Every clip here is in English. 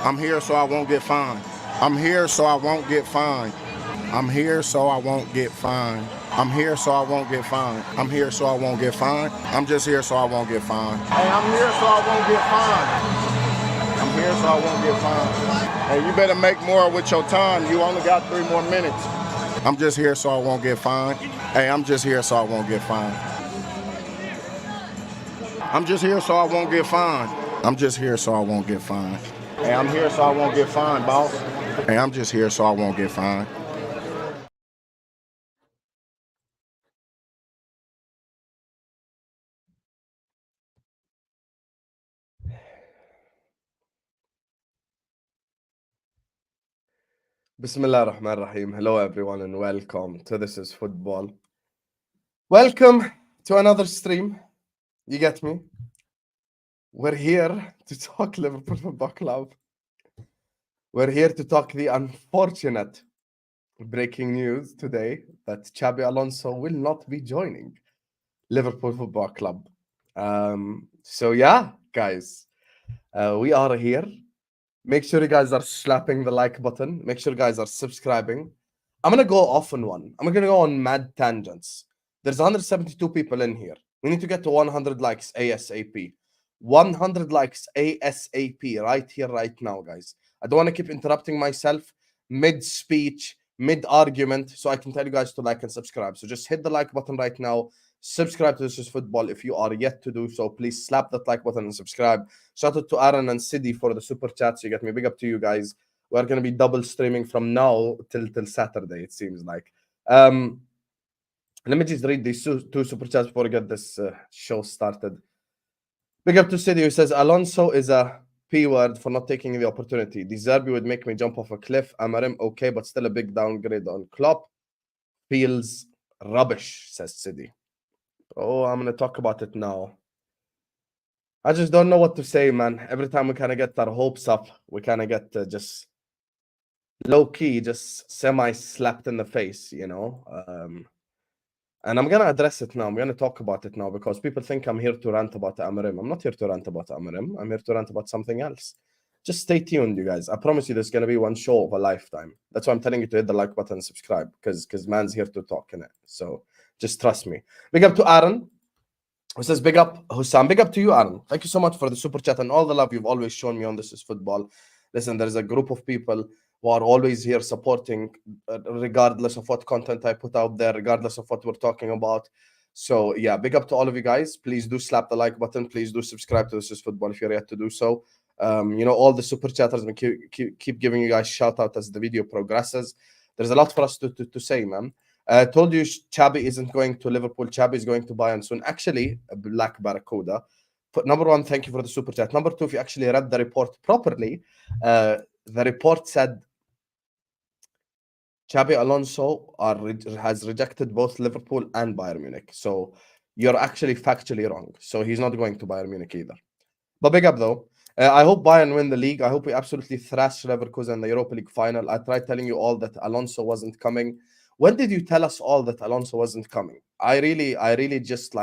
I'm here so I won't get fined. I'm here so I won't get fined. I'm here so I won't get fined. I'm here so I won't get fined. I'm here so I won't get fined. I'm just here so I won't get fined. Hey, I'm here so I won't get fined. I'm here so I won't get fined. Hey, you better make more with your time. You only got 3 more minutes. I'm just here so I won't get fined. Hey, I'm just here so I won't get fined. I'm just here so I won't get fined. I'm just here so I won't get fined. Hey, I'm here so I won't get fined, boss. Hey, I'm just here so I won't get fined. Bismillah ar-Rahman ar-Rahim. Hello everyone and welcome to This is Football. Welcome to another stream. You get me? We're here to talk Liverpool Football Club. We're here to talk the unfortunate breaking news today that Xabi Alonso will not be joining Liverpool Football Club. So yeah, guys, we are here. Make sure you guys are slapping the like button. Make sure you guys are subscribing. I'm going to go off on one. I'm going to go on mad tangents. There's 172 people in here. We need to get to 100 likes ASAP. 100 likes ASAP right here, right now, guys. I don't want to keep interrupting myself mid-speech, mid-argument, so I can tell you guys to like and subscribe. So just hit the like button right now. Subscribe to This is Football if you are yet to do so. Please slap that like button and subscribe. Shout out to Aaron and Sidi for the super chats. You get me. Big up to you guys. We're going to be double streaming from now till Saturday, it seems like. Let me just read these two super chats before we get this show started. Big up to Sidi who says, Alonso is a P word for not taking the opportunity. The Zerbi would make me jump off a cliff. Amorim, okay, but still a big downgrade on Klopp. Feels rubbish, says Sidi. Oh, I'm going to talk about it now. I just don't know what to say, man. Every time we kind of get our hopes up, we kind of get just low-key, just semi-slapped in the face, you know? And I'm going to address it now. I'm going to talk about it now because people think I'm here to rant about Amorim. I'm not here to rant about Amorim. I'm here to rant about something else. Just stay tuned, you guys. I promise you there's going to be one show of a lifetime. That's why I'm telling you to hit the like button and subscribe because man's here to talk, innit? So just trust me. Big up to Aaron, who says, big up, Hussam. Big up to you, Aaron. Thank you so much for the super chat and all the love you've always shown me on This is Football. Listen, there's a group of people who are always here supporting, regardless of what content I put out there, regardless of what we're talking about. So, yeah, big up to all of you guys. Please do slap the like button. Please do subscribe to This is Football if you're yet to do so. You know, all the super chatters, and keep giving you guys shout out as the video progresses. There's a lot for us to say, man. Told you Xabi isn't going to Liverpool. Xabi is going to Bayern soon. Actually, Black Barracuda. Number one, thank you for the super chat. Number two, if you actually read the report properly, the report said Xabi Alonso has rejected both Liverpool and Bayern Munich. So you're actually factually wrong. So he's not going to Bayern Munich either. But big up though. I hope Bayern win the league. I hope we absolutely thrash Leverkusen in the Europa League final. I tried telling you all that Alonso wasn't coming. When did you tell us all that Alonso wasn't coming? I really just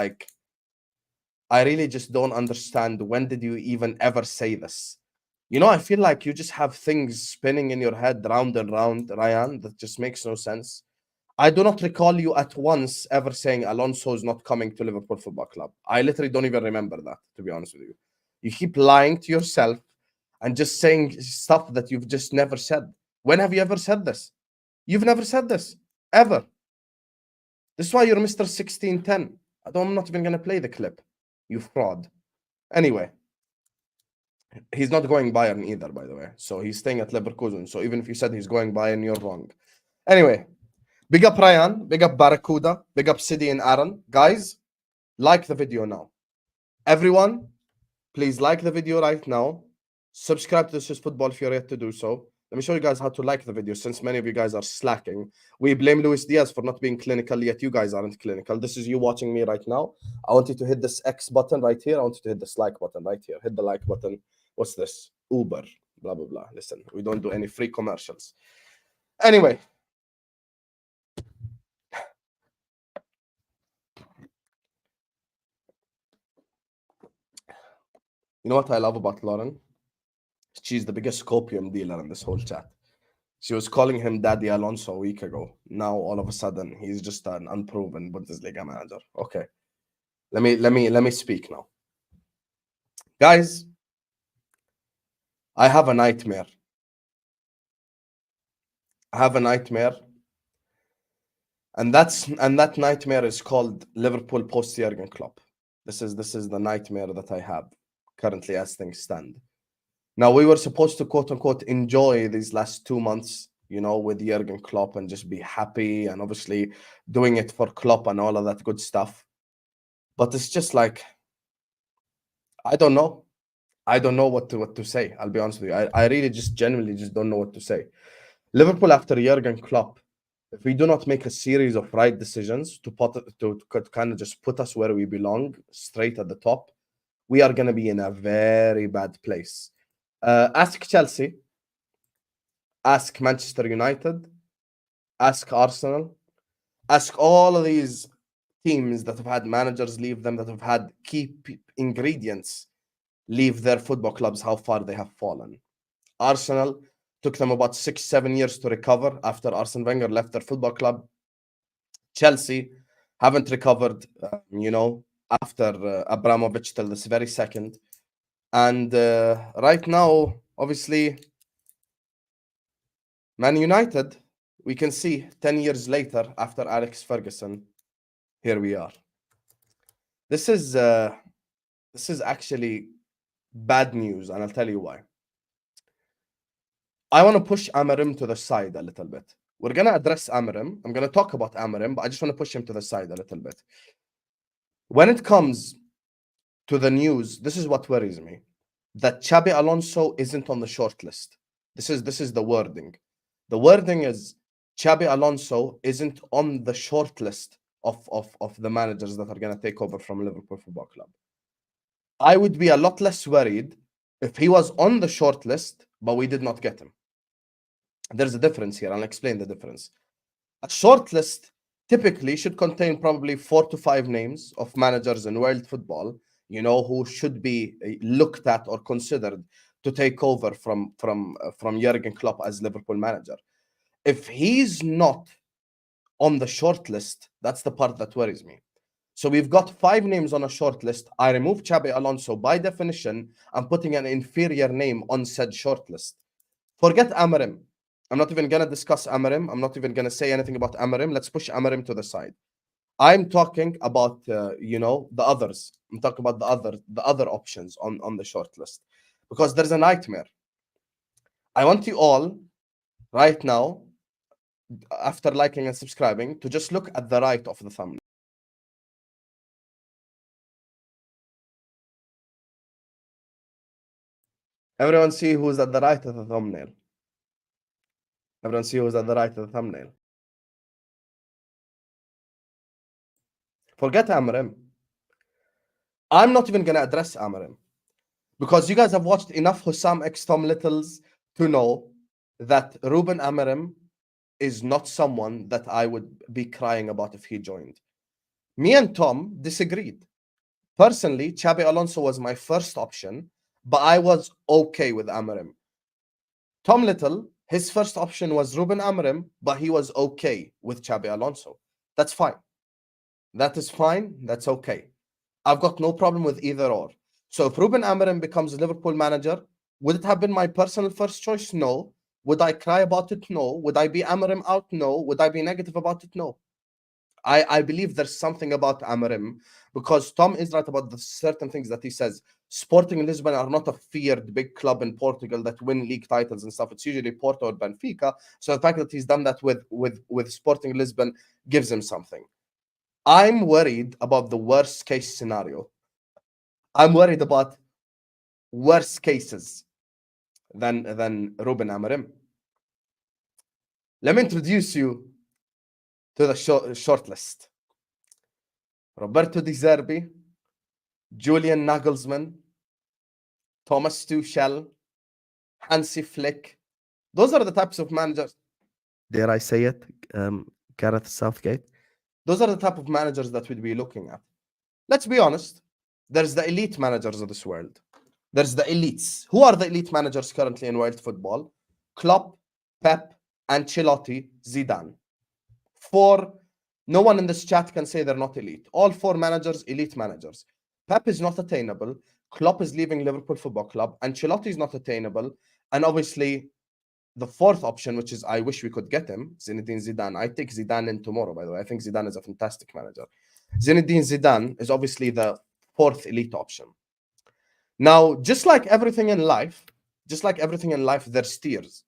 don't understand. When did you even ever say this? You know, I feel like you just have things spinning in your head round and round, Ryan, that just makes no sense. I do not recall you at once ever saying Alonso is not coming to Liverpool Football Club. I literally don't even remember that, to be honest with you. You keep lying to yourself and just saying stuff that you've just never said. When have you ever said this? You've never said this, ever. This is why you're Mr. 1610. I'm not even going to play the clip. You fraud. Anyway, he's not going Bayern either, by the way. So he's staying at Leverkusen. So even if you said he's going Bayern, you're wrong. Anyway, big up Ryan, big up Barracuda, big up Sidi and Aaron. Guys, like the video now. Everyone, please like the video right now. Subscribe to This is Football if you're yet to do so. Let me show you guys how to like the video since many of you guys are slacking. We blame Luis Diaz for not being clinical, yet you guys aren't clinical. This is you watching me right now. I want you to hit this X button right here. I want you to hit this like button right here. Hit the like button. What's this? Uber. Blah, blah, blah. Listen, we don't do any free commercials. Anyway. You know what I love about Lauren? She's the biggest copium dealer in this whole chat. She was calling him Daddy Alonso a week ago. Now all of a sudden he's just an unproven Bundesliga manager. Okay, let me speak now, guys. I have a nightmare. I have a nightmare, and that nightmare is called Liverpool post Jurgen Klopp. This is the nightmare that I have currently as things stand. Now, we were supposed to quote unquote enjoy these last 2 months, you know, with Jurgen Klopp and just be happy and obviously doing it for Klopp and all of that good stuff. But it's just like, I don't know. I don't know what to say. I'll be honest with you. I really just genuinely just don't know what to say. Liverpool after Jurgen Klopp, if we do not make a series of right decisions to kind of just put us where we belong, straight at the top, we are going to be in a very bad place. Ask Chelsea, ask Manchester United, ask Arsenal, ask all of these teams that have had managers leave them, that have had key ingredients leave their football clubs, how far they have fallen. Arsenal took them about 6-7 years to recover after Arsene Wenger left their football club. Chelsea haven't recovered, after Abramovich till this very second. And right now, obviously, Man United, we can see 10 years later after Alex Ferguson, here we are. This is actually bad news, and I'll tell you why. I want to push Amorim to the side a little bit. We're going to address Amorim. I'm going to talk about Amorim, but I just want to push him to the side a little bit. When it comes to the news, this is what worries me. That Xabi Alonso isn't on the short list. This is the wording. The wording is Xabi Alonso isn't on the short list of the managers that are going to take over from Liverpool Football Club. I would be a lot less worried if he was on the short list, but we did not get him. There's a difference here. I'll explain the difference. A short list typically should contain probably 4 to 5 names of managers in world football, you know, who should be looked at or considered to take over from Jurgen Klopp as Liverpool manager. If he's not on the short list, that's the part that worries me. So we've got 5 names on a short list. I remove Xabi Alonso. By definition, I'm putting an inferior name on said short list. Forget Amorim. I'm not even going to discuss Amorim. I'm not even going to say anything about Amorim. Let's push Amorim to the side. I'm talking about, the others. I'm talking about the other options on the short list. Because there's a nightmare. I want you all, right now, after liking and subscribing, to just look at the right of the thumbnail. Everyone see who's at the right of the thumbnail. Everyone see who's at the right of the thumbnail. Forget Amorim. I'm not even going to address Amorim. Because you guys have watched enough Hussam X Tom Littles to know that Ruben Amorim is not someone that I would be crying about if he joined. Me and Tom disagreed. Personally, Xabi Alonso was my first option, but I was okay with Amorim. Tom Little, his first option was Ruben Amorim, but he was okay with Xabi Alonso. That's fine. That is fine. That's okay. I've got no problem with either or. So if Ruben Amorim becomes Liverpool manager, would it have been my personal first choice? No. Would I cry about it? No. Would I be Amorim out? No. Would I be negative about it? No. I believe there's something about Amorim, because Tom is right about the certain things that he says. Sporting Lisbon are not a feared big club in Portugal that win league titles and stuff. It's usually Porto or Benfica. So the fact that he's done that with Sporting Lisbon gives him something. I'm worried about the worst case scenario. I'm worried about worse cases than Ruben Amorim. Let me introduce you to the short list. Roberto Di Zerbi, Julian Nagelsmann, Thomas Tuchel, Hansi Flick. Those are the types of managers. Dare I say it? Gareth Southgate. Those are the type of managers that we'd be looking at. Let's be honest. There's the elite managers of this world. There's the elites. Who are the elite managers currently in world football? Klopp, Pep, Ancelotti, Zidane. No one in this chat can say they're not elite. All 4 managers, elite managers. Pep is not attainable. Klopp is leaving Liverpool Football Club. Ancelotti is not attainable. And obviously, the 4th option, which is I wish we could get him, Zinedine Zidane. I take Zidane in tomorrow, by the way. I think Zidane is a fantastic manager. Zinedine Zidane is obviously the 4th elite option. Now, just like everything in life, there's steers.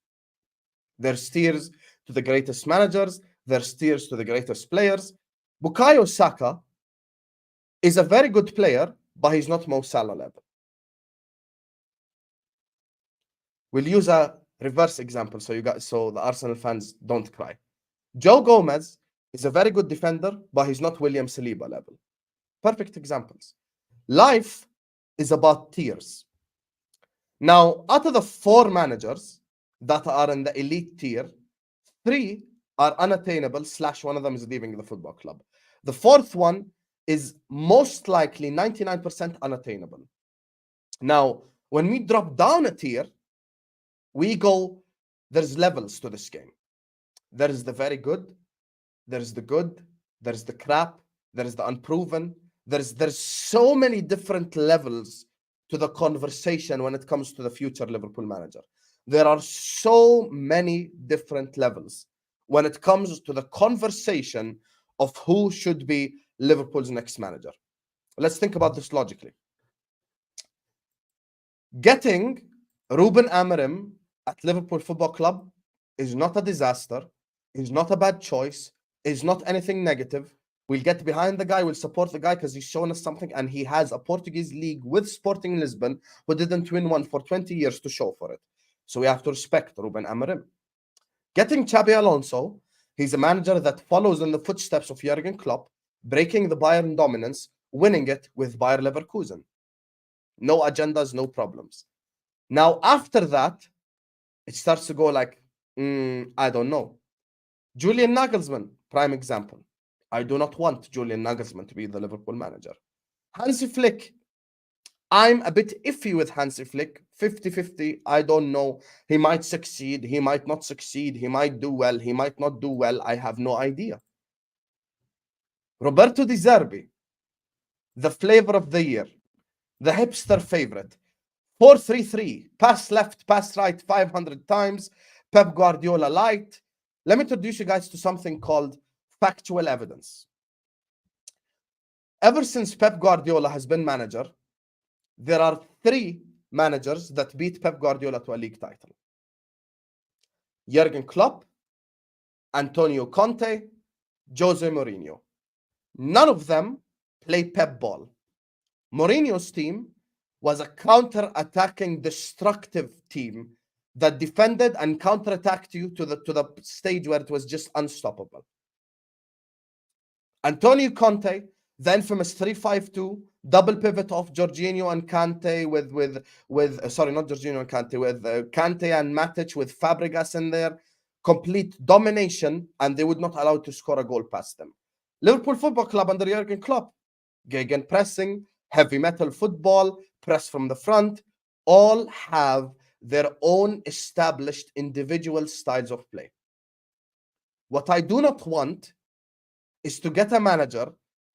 There's steers to the greatest managers. There's steers to the greatest players. Bukayo Saka is a very good player, but he's not Mo Salah level. We'll use a reverse example so the Arsenal fans don't cry. Joe Gomez is a very good defender, but he's not William Saliba level. Perfect examples. Life is about tiers. Now, out of the 4 managers that are in the elite tier, 3 are unattainable / one of them is leaving the football club. The 4th one is most likely 99% unattainable. Now, when we drop down a tier, we go, there's levels to this game. There is the very good, there's the good, there's the crap, there's the unproven. There's so many different levels to the conversation when it comes to the future Liverpool manager. There are so many different levels when it comes to the conversation of who should be Liverpool's next manager. Let's think about this logically. Getting Ruben Amorim at Liverpool Football Club is not a disaster, is not a bad choice, is not anything negative. We'll get behind the guy, we'll support the guy because he's shown us something, and he has a Portuguese league with Sporting Lisbon who didn't win one for 20 years to show for it. So we have to respect Ruben Amorim. Getting Xabi Alonso, he's a manager that follows in the footsteps of Jurgen Klopp, breaking the Bayern dominance, winning it with Bayer Leverkusen. No agendas, no problems. Now, after that, it starts to go like, I don't know. Julian Nagelsmann, prime example. I do not want Julian Nagelsmann to be the Liverpool manager. Hansi Flick, I'm a bit iffy with Hansi Flick, 50-50. I don't know. He might succeed. He might not succeed. He might do well. He might not do well. I have no idea. Roberto Di Zerbi, the flavor of the year, the hipster favorite. 4-3-3, pass left, pass right 500 times, Pep Guardiola light. Let me introduce you guys to something called factual evidence. Ever since Pep Guardiola has been manager, there are 3 managers that beat Pep Guardiola to a league title. Jurgen Klopp, Antonio Conte, Jose Mourinho. None of them play Pep ball. Mourinho's team was a counter-attacking, destructive team that defended and counter-attacked you to the stage where it was just unstoppable. Antonio Conte, the infamous 3-5-2, double pivot of Jorginho and Kante with Kante and Matic with Fabregas in there, complete domination, and they would not allow to score a goal past them. Liverpool Football Club under Jurgen Klopp, gegen pressing, heavy metal football, press from the front, all have their own established individual styles of play. What I do not want is to get a manager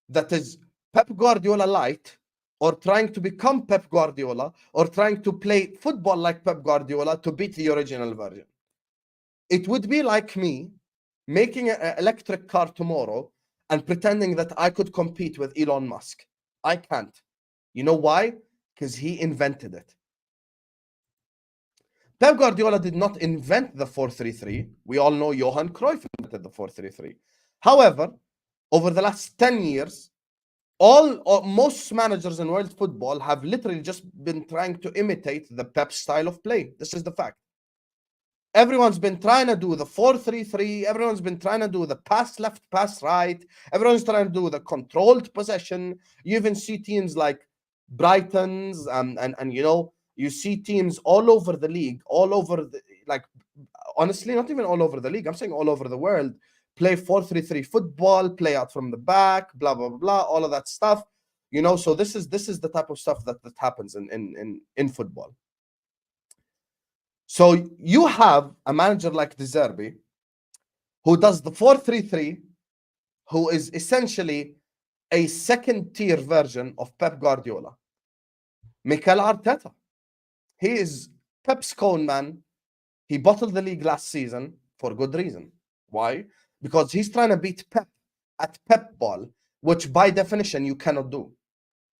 that is Pep Guardiola light, or trying to become Pep Guardiola, or trying to play football like Pep Guardiola to beat the original version. It would be like me making an electric car tomorrow and pretending that I could compete with Elon Musk. I can't. You know why? Because he invented it. Pep Guardiola did not invent the 4-3-3. We all know Johan Cruyff invented the 4-3-3. However, over the last 10 years, most managers in world football have literally just been trying to imitate the Pep style of play. This is the fact. Everyone's been trying to do the 4-3-3. Everyone's been trying to do the pass left, pass right. Everyone's trying to do the controlled possession. You even see teams like Brighton's and you know, you see teams all over the league, honestly, not even all over the league. I'm saying all over the world. Play 4-3-3 football, play out from the back, blah, blah, blah, all of that stuff. You know, so this is the type of stuff that happens in football. So you have a manager like Zerbi who does the 4-3-3, who is essentially a second-tier version of Pep Guardiola. Mikel Arteta, he is Pep's cone man. He bottled the league last season for good reason. Why? Because he's trying to beat Pep at Pep ball, which by definition you cannot do.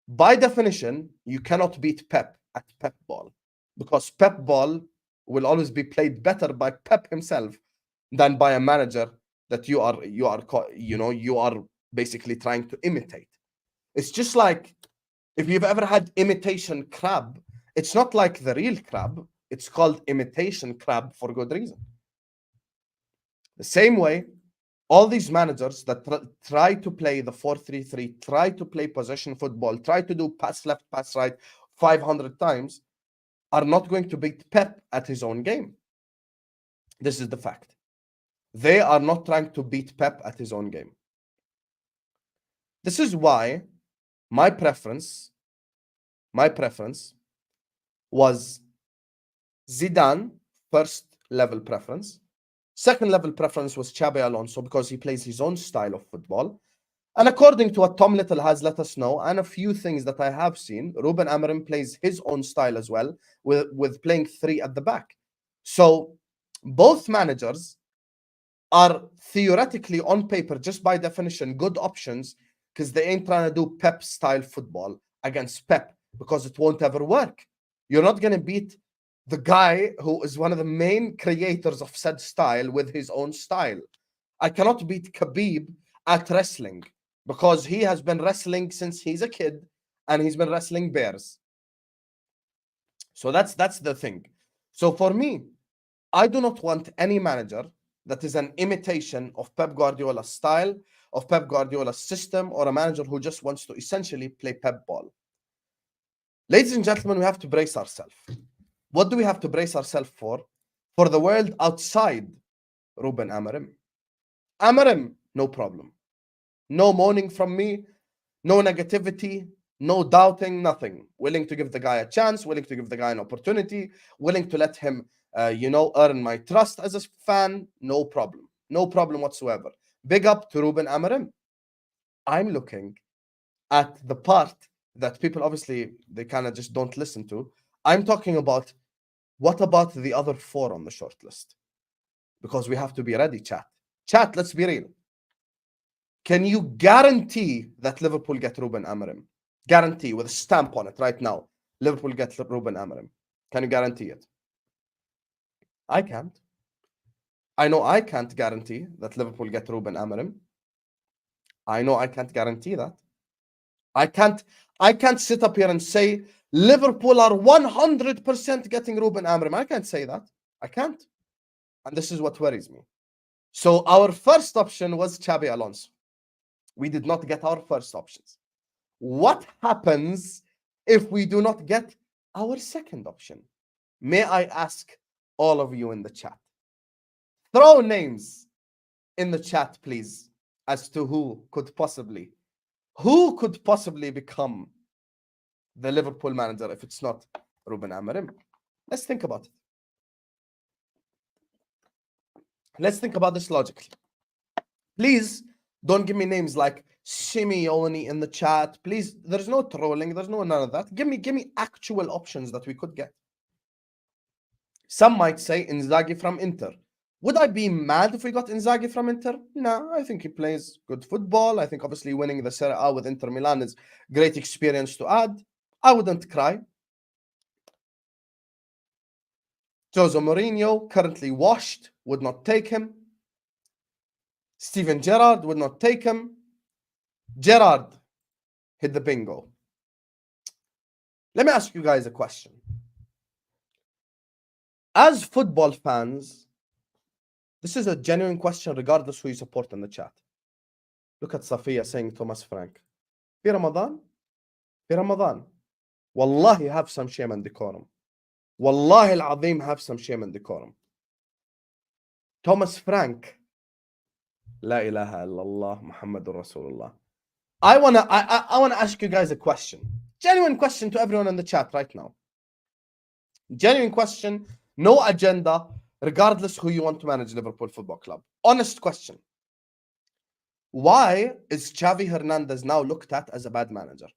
By definition, you cannot beat Pep at Pep ball, because Pep ball will always be played better by Pep himself than by a manager that you are basically trying to imitate. It's just like if you've ever had imitation crab, it's not like the real crab. It's called imitation crab for good reason. The same way, all these managers that try to play the 4-3-3, try to play possession football, try to do pass left, pass right 500 times, are not going to beat Pep at his own game. This is the fact. They are not trying to beat Pep at his own game. This is why my preference was Zidane, first level preference. Second level preference was Xabi Alonso, because he plays his own style of football. And according to what Tom Little has let us know, and a few things that I have seen, Ruben Amorim plays his own style as well, with playing three at the back. So both managers are theoretically, on paper, just by definition, good options, because they ain't trying to do Pep style football against Pep, because it won't ever work. You're not going to beat the guy who is one of the main creators of said style with his own style. I cannot beat Khabib at wrestling, because he has been wrestling since he's a kid, and he's been wrestling bears. So that's the thing. So for me, I do not want any manager that is an imitation of Pep Guardiola's style, of Pep Guardiola's system, or a manager who just wants to essentially play Pep ball. Ladies and gentlemen, we have to brace ourselves. What do we have to brace ourselves for? For the world outside Ruben Amorim. Amorim, no problem. No moaning from me, no negativity, no doubting, nothing. Willing to give the guy a chance, willing to give the guy an opportunity, willing to let him, earn my trust as a fan. No problem. No problem whatsoever. Big up to Ruben Amorim. I'm looking at the part that people obviously, they kind of just don't listen to. I'm talking about, what about the other four on the short list? Because we have to be ready, chat. Chat, let's be real. Can you guarantee that Liverpool get Ruben Amorim? Guarantee, with a stamp on it right now. Liverpool get Ruben Amorim. Can you guarantee it? I can't. I know I can't guarantee that Liverpool get Ruben Amorim. I know I can't guarantee that. I can't sit up here and say Liverpool are 100% getting Ruben Amorim. I can't say that. I can't. And this is what worries me. So our first option was Xabi Alonso. We did not get our first options. What happens if we do not get our second option? May I ask all of you in the chat? Throw names in the chat, please, as to who could possibly become the Liverpool manager if it's not Ruben Amorim. Let's think about it. Let's think about this logically. Please don't give me names like Simeone in the chat. Please, there's no trolling. There's none of that. Give me actual options that we could get. Some might say Inzaghi from Inter. Would I be mad if we got Inzaghi from Inter? No, I think he plays good football. I think obviously winning the Serie A with Inter Milan is great experience to add. I wouldn't cry. Jose Mourinho, currently washed, would not take him. Steven Gerrard would not take him. Gerrard hit the bingo. Let me ask you guys a question. As football fans, this is a genuine question regardless who you support in the chat. Look at Safiya saying Thomas Frank. في رمضان Wallahi, have some shame and decorum. Wallahi al-Azim, have some shame and decorum. Thomas Frank. La ilaha illallah Muhammadur Rasulullah. I wanna ask you guys a question. Genuine question to everyone in the chat right now. Genuine question, no agenda, regardless who you want to manage Liverpool Football Club. Honest question. Why is Xavi Hernandez now looked at as a bad manager?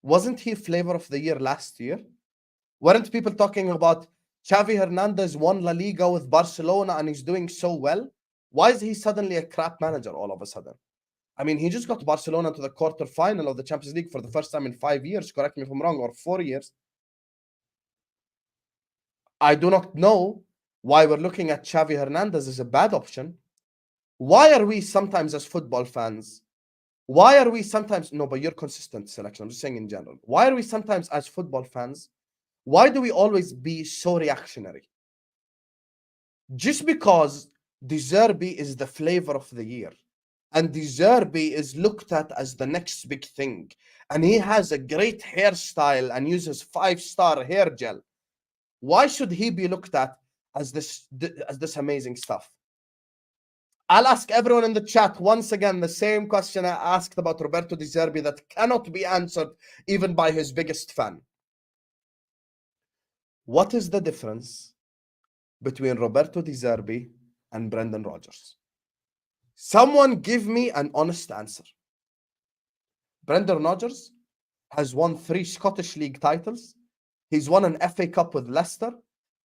Wasn't he flavor of the year last year? Weren't people talking about Xavi Hernandez won La Liga with Barcelona and he's doing so well? Why is he suddenly a crap manager all of a sudden? I mean, he just got Barcelona to the quarterfinal of the Champions League for the first time in 5 years, correct me if I'm wrong, or 4 years. I do not know why we're looking at Xavi Hernandez as a bad option. Why are we sometimes as football fans, no, but you're consistent selection, I'm just saying in general. Why are we sometimes as football fans, why do we always be so reactionary? Just because Zerbi is the flavor of the year, and Zerbi is looked at as the next big thing, and he has a great hairstyle and uses 5-star hair gel, why should he be looked at as this amazing stuff? I'll ask everyone in the chat once again the same question I asked about Roberto Zerbi that cannot be answered even by his biggest fan. What is the difference between Roberto Zerbi and Brendan Rodgers? Someone give me an honest answer. Brendan Rodgers has won 3 Scottish League titles. He's won an FA Cup with Leicester.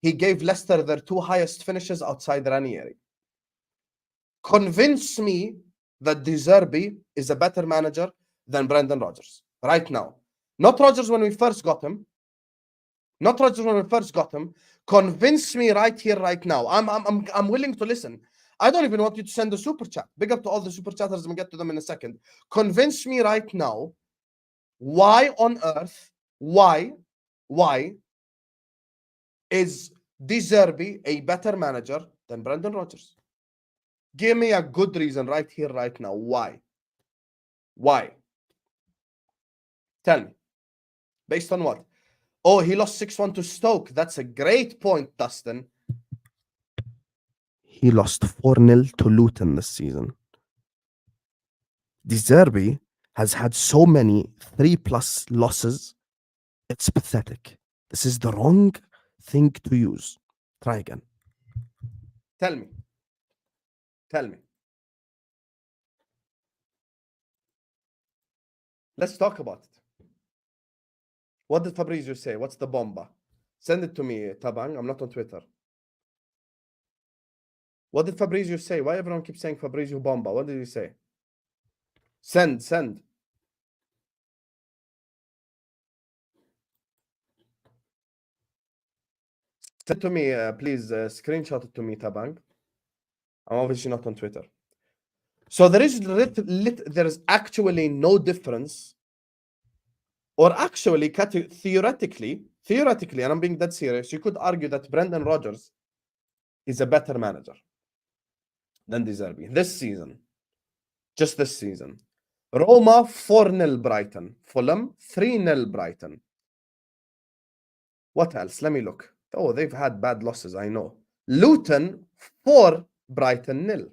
He gave Leicester their 2 highest finishes outside Ranieri. Convince me that Zerbi is a better manager than Brendan Rodgers right now. Not Rodgers when we first got him. Convince me right here, right now. I'm willing to listen. I don't even want you to send a super chat. Big up to all the super chatters. We'll get to them in a second. Convince me right now. Why on earth? Why is Zerbi a better manager than Brendan Rodgers? Give me a good reason right here, right now. Why? Tell me. Based on what? Oh, he lost 6-1 to Stoke. That's a great point, Dustin. He lost 4-0 to Luton this season. Zerbi has had so many 3+ losses. It's pathetic. This is the wrong thing to use. Try again. Tell me. Let's talk about it. What did Fabrizio say? What's the bomba? Send it to me, Tabang. I'm not on Twitter. What did Fabrizio say? Why everyone keeps saying Fabrizio bomba? What did he say? Send. Send to me, please. Screenshot it to me, Tabang. I'm obviously not on Twitter. So there is actually no difference, or actually theoretically, and I'm being dead serious, you could argue that Brendan Rodgers is a better manager than Zerbi this season. Just this season. Roma 4-0 Brighton. Fulham 3-0 Brighton. What else? Let me look. Oh, they've had bad losses, I know. Luton 4 Brighton 0.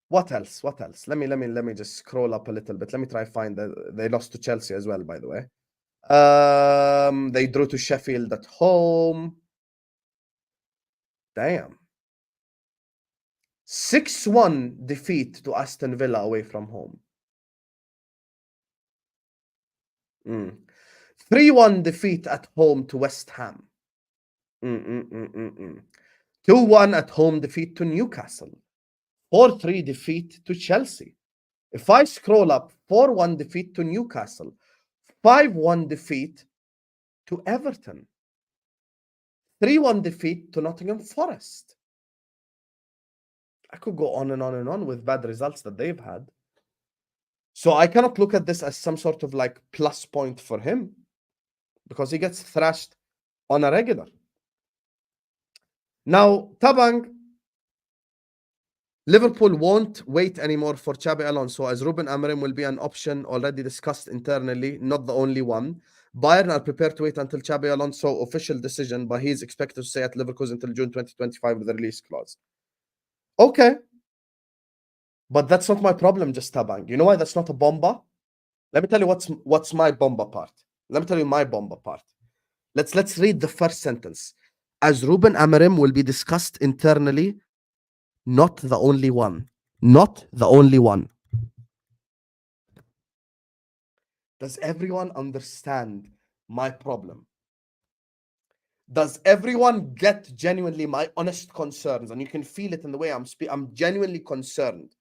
What else? Let me just scroll up a little bit. Let me try find that. They lost to Chelsea as well, by the way. They drew to Sheffield at home. Damn. 6-1 defeat to Aston Villa away from home. 3-1 defeat at home to West Ham. 2-1 at home defeat to Newcastle. 4-3 defeat to Chelsea. If I scroll up, 4-1 defeat to Newcastle. 5-1 defeat to Everton. 3-1 defeat to Nottingham Forest. I could go on and on and on with bad results that they've had. So I cannot look at this as some sort of like plus point for him, because he gets thrashed on a regular. Now, Tabang, Liverpool won't wait anymore for Xabi Alonso, as Ruben Amorim will be an option already discussed internally, not the only one. Bayern are prepared to wait until Xabi Alonso official decision, but he is expected to stay at Liverpool until June 2025 with the release clause. Okay. But that's not my problem, just Tabang. You know why that's not a bomba? Let me tell you what's my bomba part. Let me tell you my bomba part. Let's read the first sentence. As Ruben Amorim will be discussed internally, not the only one. Not the only one. Does everyone understand my problem? Does everyone get genuinely my honest concerns? And you can feel it in the way I'm speaking. I'm genuinely concerned.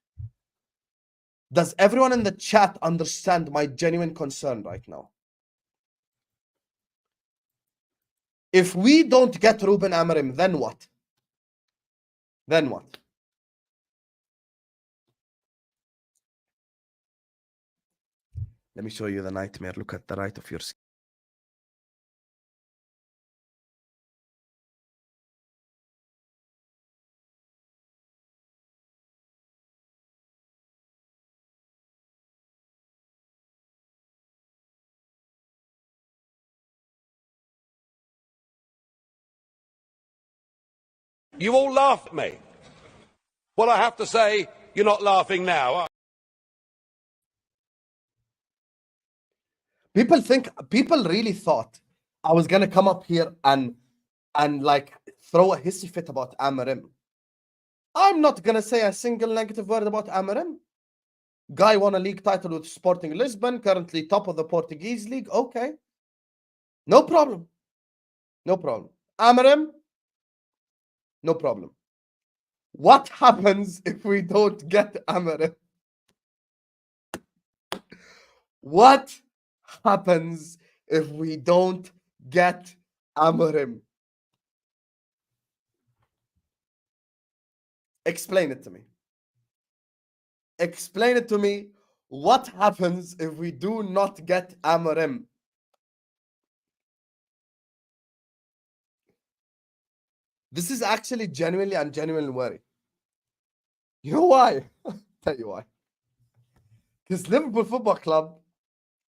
Does everyone in the chat understand my genuine concern right now? If we don't get Ruben Amorim, then what? Then what? Let me show you the nightmare. Look at the right of your screen. You all laugh at me. Well, I have to say, you're not laughing now. People really thought I was gonna come up here and like throw a hissy fit about Amorim. I'm not gonna say a single negative word about Amorim. Guy won a league title with Sporting Lisbon, currently top of the Portuguese league. Okay. No problem. No problem. Amorim, no problem. What happens if we don't get Amorim? What happens if we don't get Amorim? Explain it to me. Explain it to me. What happens if we do not get Amorim? This is actually genuinely and genuinely worry. You know why? Tell you why. Because Liverpool Football Club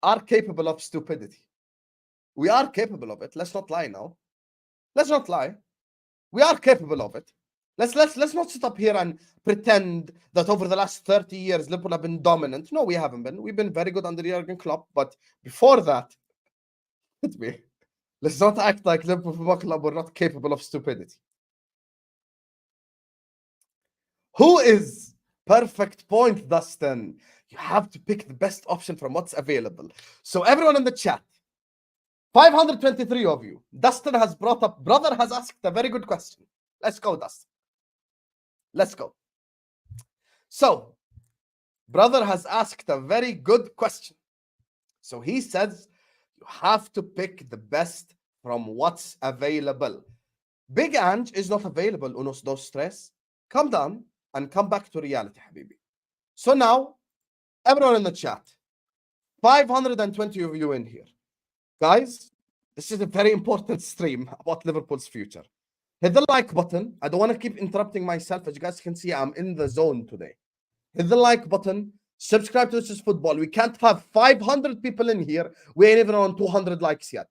are capable of stupidity. We are capable of it. Let's not lie now. Let's not lie. We are capable of it. Let's not sit up here and pretend that over the last 30 years Liverpool have been dominant. No, we haven't been. We've been very good under Jurgen Klopp, but before that, let's not act like Liverpool Football Club were not capable of stupidity. Who is perfect point, Dustin? You have to pick the best option from what's available. So everyone in the chat, 523 of you, Dustin has brought up, brother has asked a very good question. Let's go, Dustin. Let's go. So, brother has asked a very good question. So he says, you have to pick the best from what's available. Big Ange is not available, unos dos tres. Come down and come back to reality, Habibi. So now, everyone in the chat, 520 of you in here. Guys, this is a very important stream about Liverpool's future. Hit the like button. I don't want to keep interrupting myself. As you guys can see, I'm in the zone today. Hit the like button. Subscribe to This Is Football. We can't have 500 people in here. We ain't even on 200 likes yet.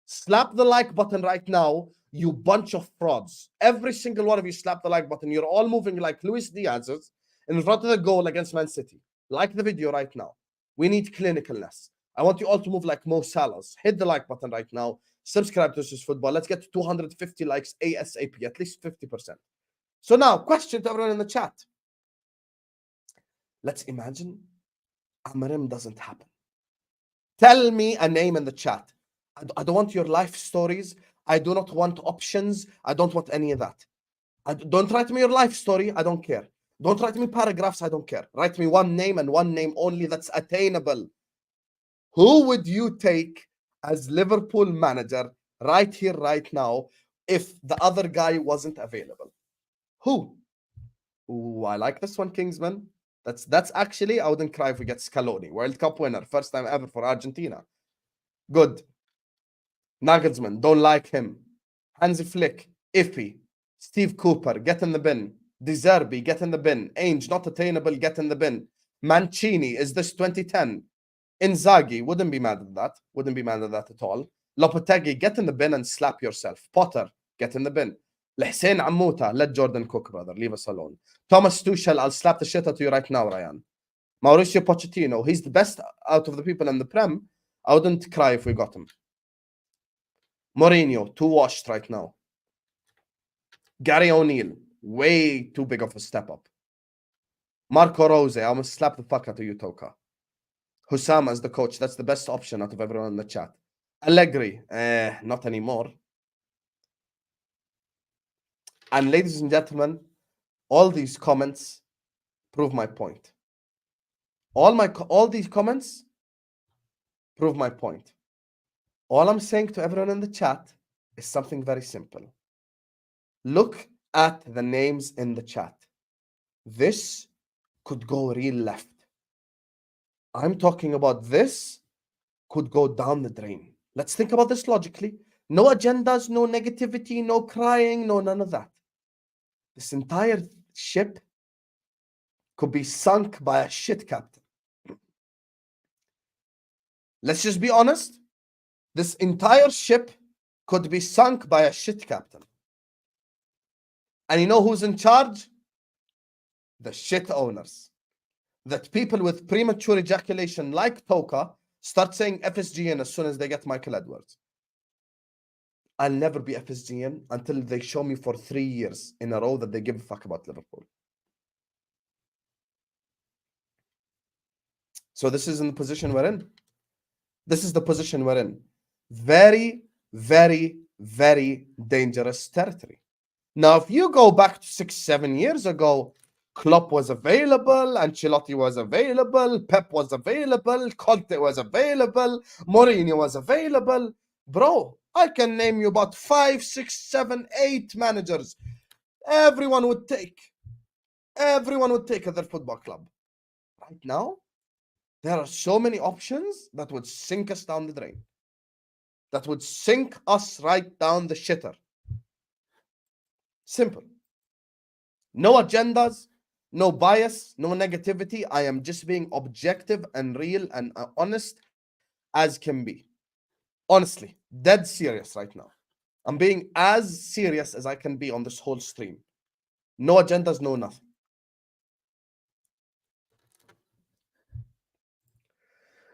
Slap the like button right now, you bunch of frauds. Every single one of you slap the like button. You're all moving like Luis Diaz's in front of the goal against Man City. Like the video right now. We need clinicalness. I want you all to move like Mo Salah's. Hit the like button right now. Subscribe to This Is Football. Let's get to 250 likes ASAP, at least 50%. So now, question to everyone in the chat. Let's imagine Amorim doesn't happen. Tell me a name in the chat. I don't want your life stories. I do not want options. I don't want any of that. Don't write me your life story. I don't care. Don't write me paragraphs. I don't care. Write me one name and one name only that's attainable. Who would you take as Liverpool manager right here, right now, if the other guy wasn't available? Who? Ooh, I like this one, Kingsman. That's actually, I wouldn't cry if we get Scaloni. World Cup winner. First time ever for Argentina. Good. Nagelsmann, don't like him. Hansi Flick, iffy. Steve Cooper, get in the bin. Zerbi, get in the bin. Ainge, not attainable, get in the bin. Mancini, is this 2010? Inzaghi, wouldn't be mad at that. Wouldn't be mad at that at all. Lopetegui, get in the bin and slap yourself. Potter, get in the bin. L'Hussein Ammouta, let Jordan cook, brother. Leave us alone. Thomas Tuchel, I'll slap the shit out of you right now, Ryan. Mauricio Pochettino, he's the best out of the people in the Prem. I wouldn't cry if we got him. Mourinho, too washed right now. Gary O'Neill, way too big of a step up. Marco Rose, I must slap the fuck out of you, Toka. Hussam as the coach, that's the best option out of everyone in the chat. Allegri, not anymore. And ladies and gentlemen, all these comments prove my point. All these comments prove my point. All I'm saying to everyone in the chat is something very simple. Look at the names in the chat. This could go real left. I'm talking about this could go down the drain. Let's think about this logically. No agendas, no negativity, no crying, no none of that. This entire ship could be sunk by a shit captain. Let's just be honest. This entire ship could be sunk by a shit captain. And you know who's in charge? The shit owners. That people with premature ejaculation like Toka start saying FSGN as soon as they get Michael Edwards. I'll never be FSGN until they show me for 3 years in a row that they give a fuck about Liverpool. So this is in the position we're in. This is the position we're in. Very, very, very dangerous territory. Now, if you go back to 6-7 years ago, Klopp was available, Ancelotti was available, Pep was available, Conte was available, Mourinho was available. Bro, I can name you about 5, 6, 7, 8 managers. Everyone would take at their football club. Right now, there are so many options that would sink us down the drain. That would sink us right down the shitter. Simple. No agendas, no bias, no negativity. I am just being objective and real and honest as can be. Honestly, dead serious right now. I'm being as serious as I can be on this whole stream. No agendas, no nothing.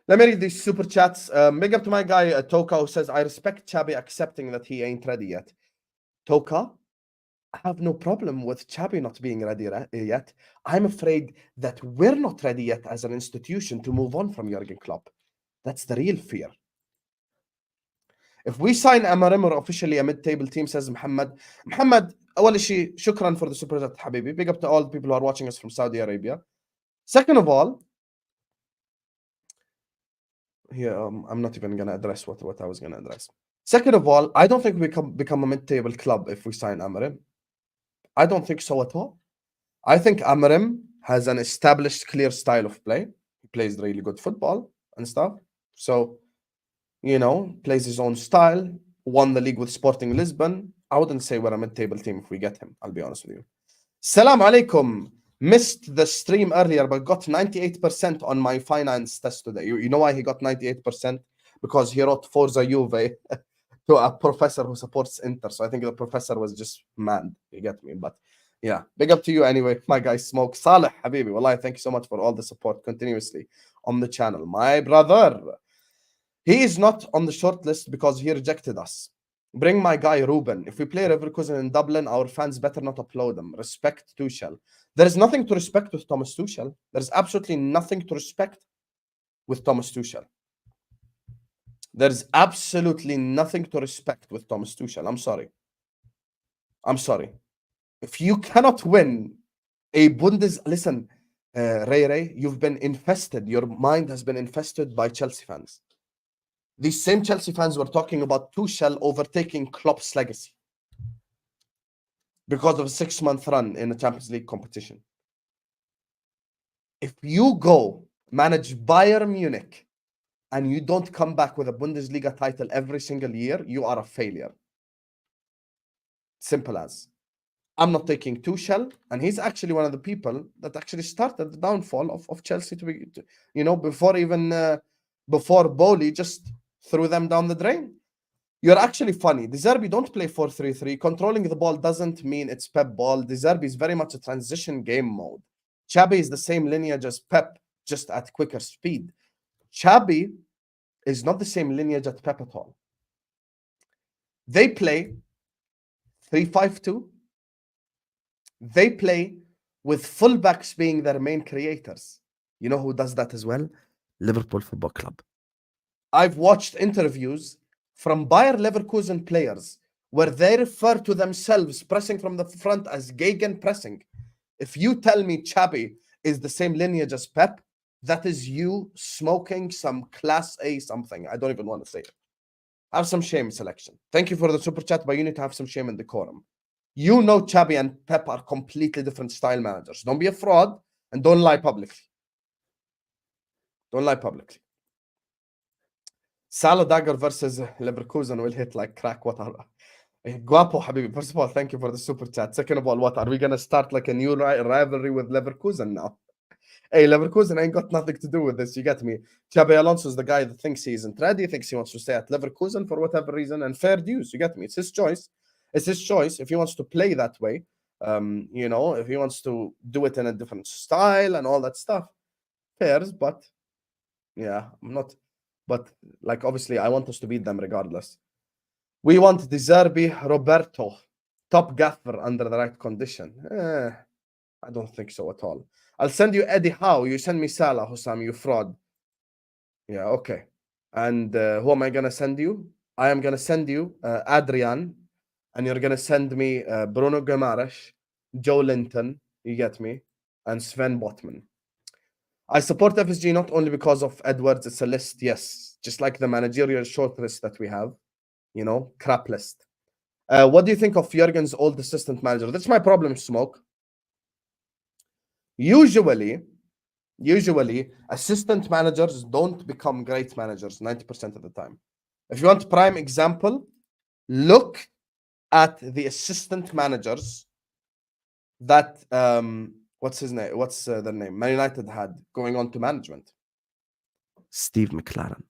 Let me read these super chats. Big up to my guy, Toka, who says, I respect Xabi accepting that he ain't ready yet. Toka, I have no problem with Xabi not being ready yet. I'm afraid that we're not ready yet as an institution to move on from Jurgen Klopp. That's the real fear. If we sign Amorim or officially a mid-table team, says Muhammad. Muhammad, أول شيء, shukran for the super chat, Habibi. Big up to all the people who are watching us from Saudi Arabia. Second of all, here, I'm not even going to address what I was going to address. Second of all, I don't think we can become a mid-table club if we sign Amorim. I don't think so at all. I think Amorim has an established, clear style of play. He plays really good football and stuff. So, you know, plays his own style. Won the league with Sporting Lisbon. I wouldn't say we're a mid-table team if we get him. I'll be honest with you. Salam alaikum. Missed the stream earlier, but got 98% on my finance test today. You know why he got 98%? Because he wrote Forza Juve to a professor who supports Inter. So I think the professor was just mad. You get me? But yeah, big up to you anyway. My guy Smoke. Saleh, Habibi. Wallahi, thank you so much for all the support continuously on the channel. My brother. He is not on the short list because he rejected us. Bring my guy Ruben. If we play Leverkusen in Dublin, our fans better not upload them. Respect Tuchel. There is nothing to respect with Thomas Tuchel. There's absolutely nothing to respect with Thomas Tuchel. There's absolutely nothing to respect with Thomas Tuchel. I'm sorry. I'm sorry. If you cannot win a Listen, Ray, you've been infested. Your mind has been infested by Chelsea fans. These same Chelsea fans were talking about Tuchel overtaking Klopp's legacy because of a 6-month run in a Champions League competition. If you go manage Bayern Munich and you don't come back with a Bundesliga title every single year, you are a failure. Simple as. I'm not taking Tuchel, and he's actually one of the people that actually started the downfall of Chelsea before Bowley just threw them down the drain. You're actually funny. De Zerbi don't play 4-3-3. Controlling the ball doesn't mean it's Pep ball. De Zerbi is very much a transition game mode. Xabi is the same lineage as Pep, just at quicker speed. Xabi is not the same lineage as Pep at all. They play 3-5-2. They play with fullbacks being their main creators. You know who does that as well? Liverpool Football Club. I've watched interviews from Bayer Leverkusen players where they refer to themselves pressing from the front as gegen pressing. If you tell me Xabi is the same lineage as Pep, that is you smoking some class A something. I don't even want to say it. Have some shame, selection. Thank you for the super chat, but you need to have some shame and decorum. You know Xabi and Pep are completely different style managers. Don't be a fraud and don't lie publicly. Don't lie publicly. Salah dagger versus Leverkusen will hit like crack. What are Guapo, Habibi? First of all, thank you for the super chat. Second of all, what are we gonna start like a new rivalry with Leverkusen now? Hey, Leverkusen ain't got nothing to do with this. You get me? Xabi Alonso is the guy that thinks he isn't ready, thinks he wants to stay at Leverkusen for whatever reason, and fair dues. You get me? It's his choice. It's his choice. If he wants to play that way, you know, if he wants to do it in a different style and all that stuff, fairs. But yeah, I'm not. But like, obviously, I want us to beat them regardless. We want the Zerbi Roberto, top gaffer under the right condition. I don't think so at all. I'll send you Eddie Howe. You send me Salah, Hussam, you fraud. Yeah, okay. And who am I going to send you? I am going to send you Adrian, and you're going to send me Bruno Guimaraes, Joe Linton, you get me, and Sven Botman. I support FSG not only because of Edwards, it's a list, yes, just like the managerial short list that we have, you know, crap list. What do you think of Jurgen's old assistant manager? That's my problem, Smoke. Usually, assistant managers don't become great managers 90% of the time. If you want prime example, look at the assistant managers that what's his name? What's their name? Man United had going on to management. Steve McLaren.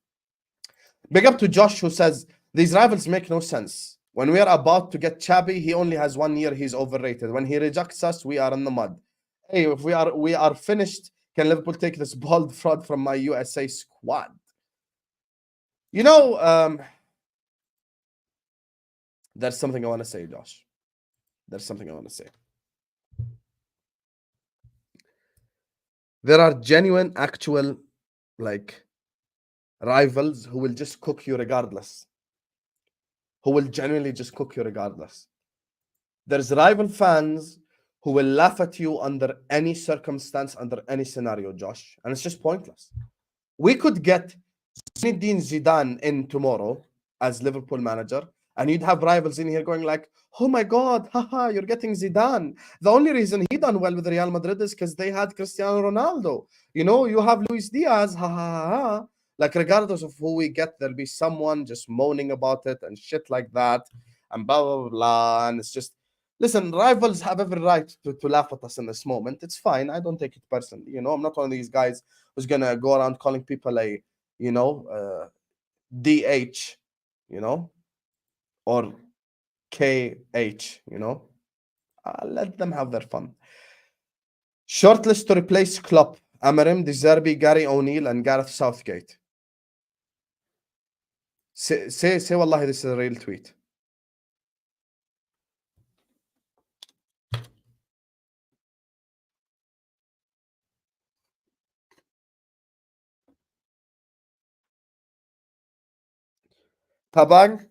Big up to Josh who says these rivals make no sense. When we are about to get Xabi, he only has 1 year. He's overrated. When he rejects us, we are in the mud. Hey, if we are finished, can Liverpool take this bald fraud from my USA squad? You know, there's something I want to say, Josh. There's something I want to say. There are genuine, actual, like, rivals who will just cook you regardless. Who will genuinely just cook you regardless. There's rival fans who will laugh at you under any circumstance, under any scenario, Josh. And it's just pointless. We could get Zinedine Zidane in tomorrow as Liverpool manager, and you'd have rivals in here going like, oh my God, haha, you're getting Zidane. The only reason he done well with Real Madrid is because they had Cristiano Ronaldo. You know, you have Luis Diaz, ha ha ha. Like, regardless of who we get, there'll be someone just moaning about it and shit like that, and blah, blah, blah. And it's just, listen, rivals have every right to laugh at us in this moment. It's fine. I don't take it personally. You know, I'm not one of these guys who's going to go around calling people a, you know, DH, you know, or KH, you know. I'll let them have their fun. Shortlist to replace Klopp, Amorim, Zerbi, Gary O'Neill, and Gareth Southgate. Say, wallahi, this is a real tweet. Tabang,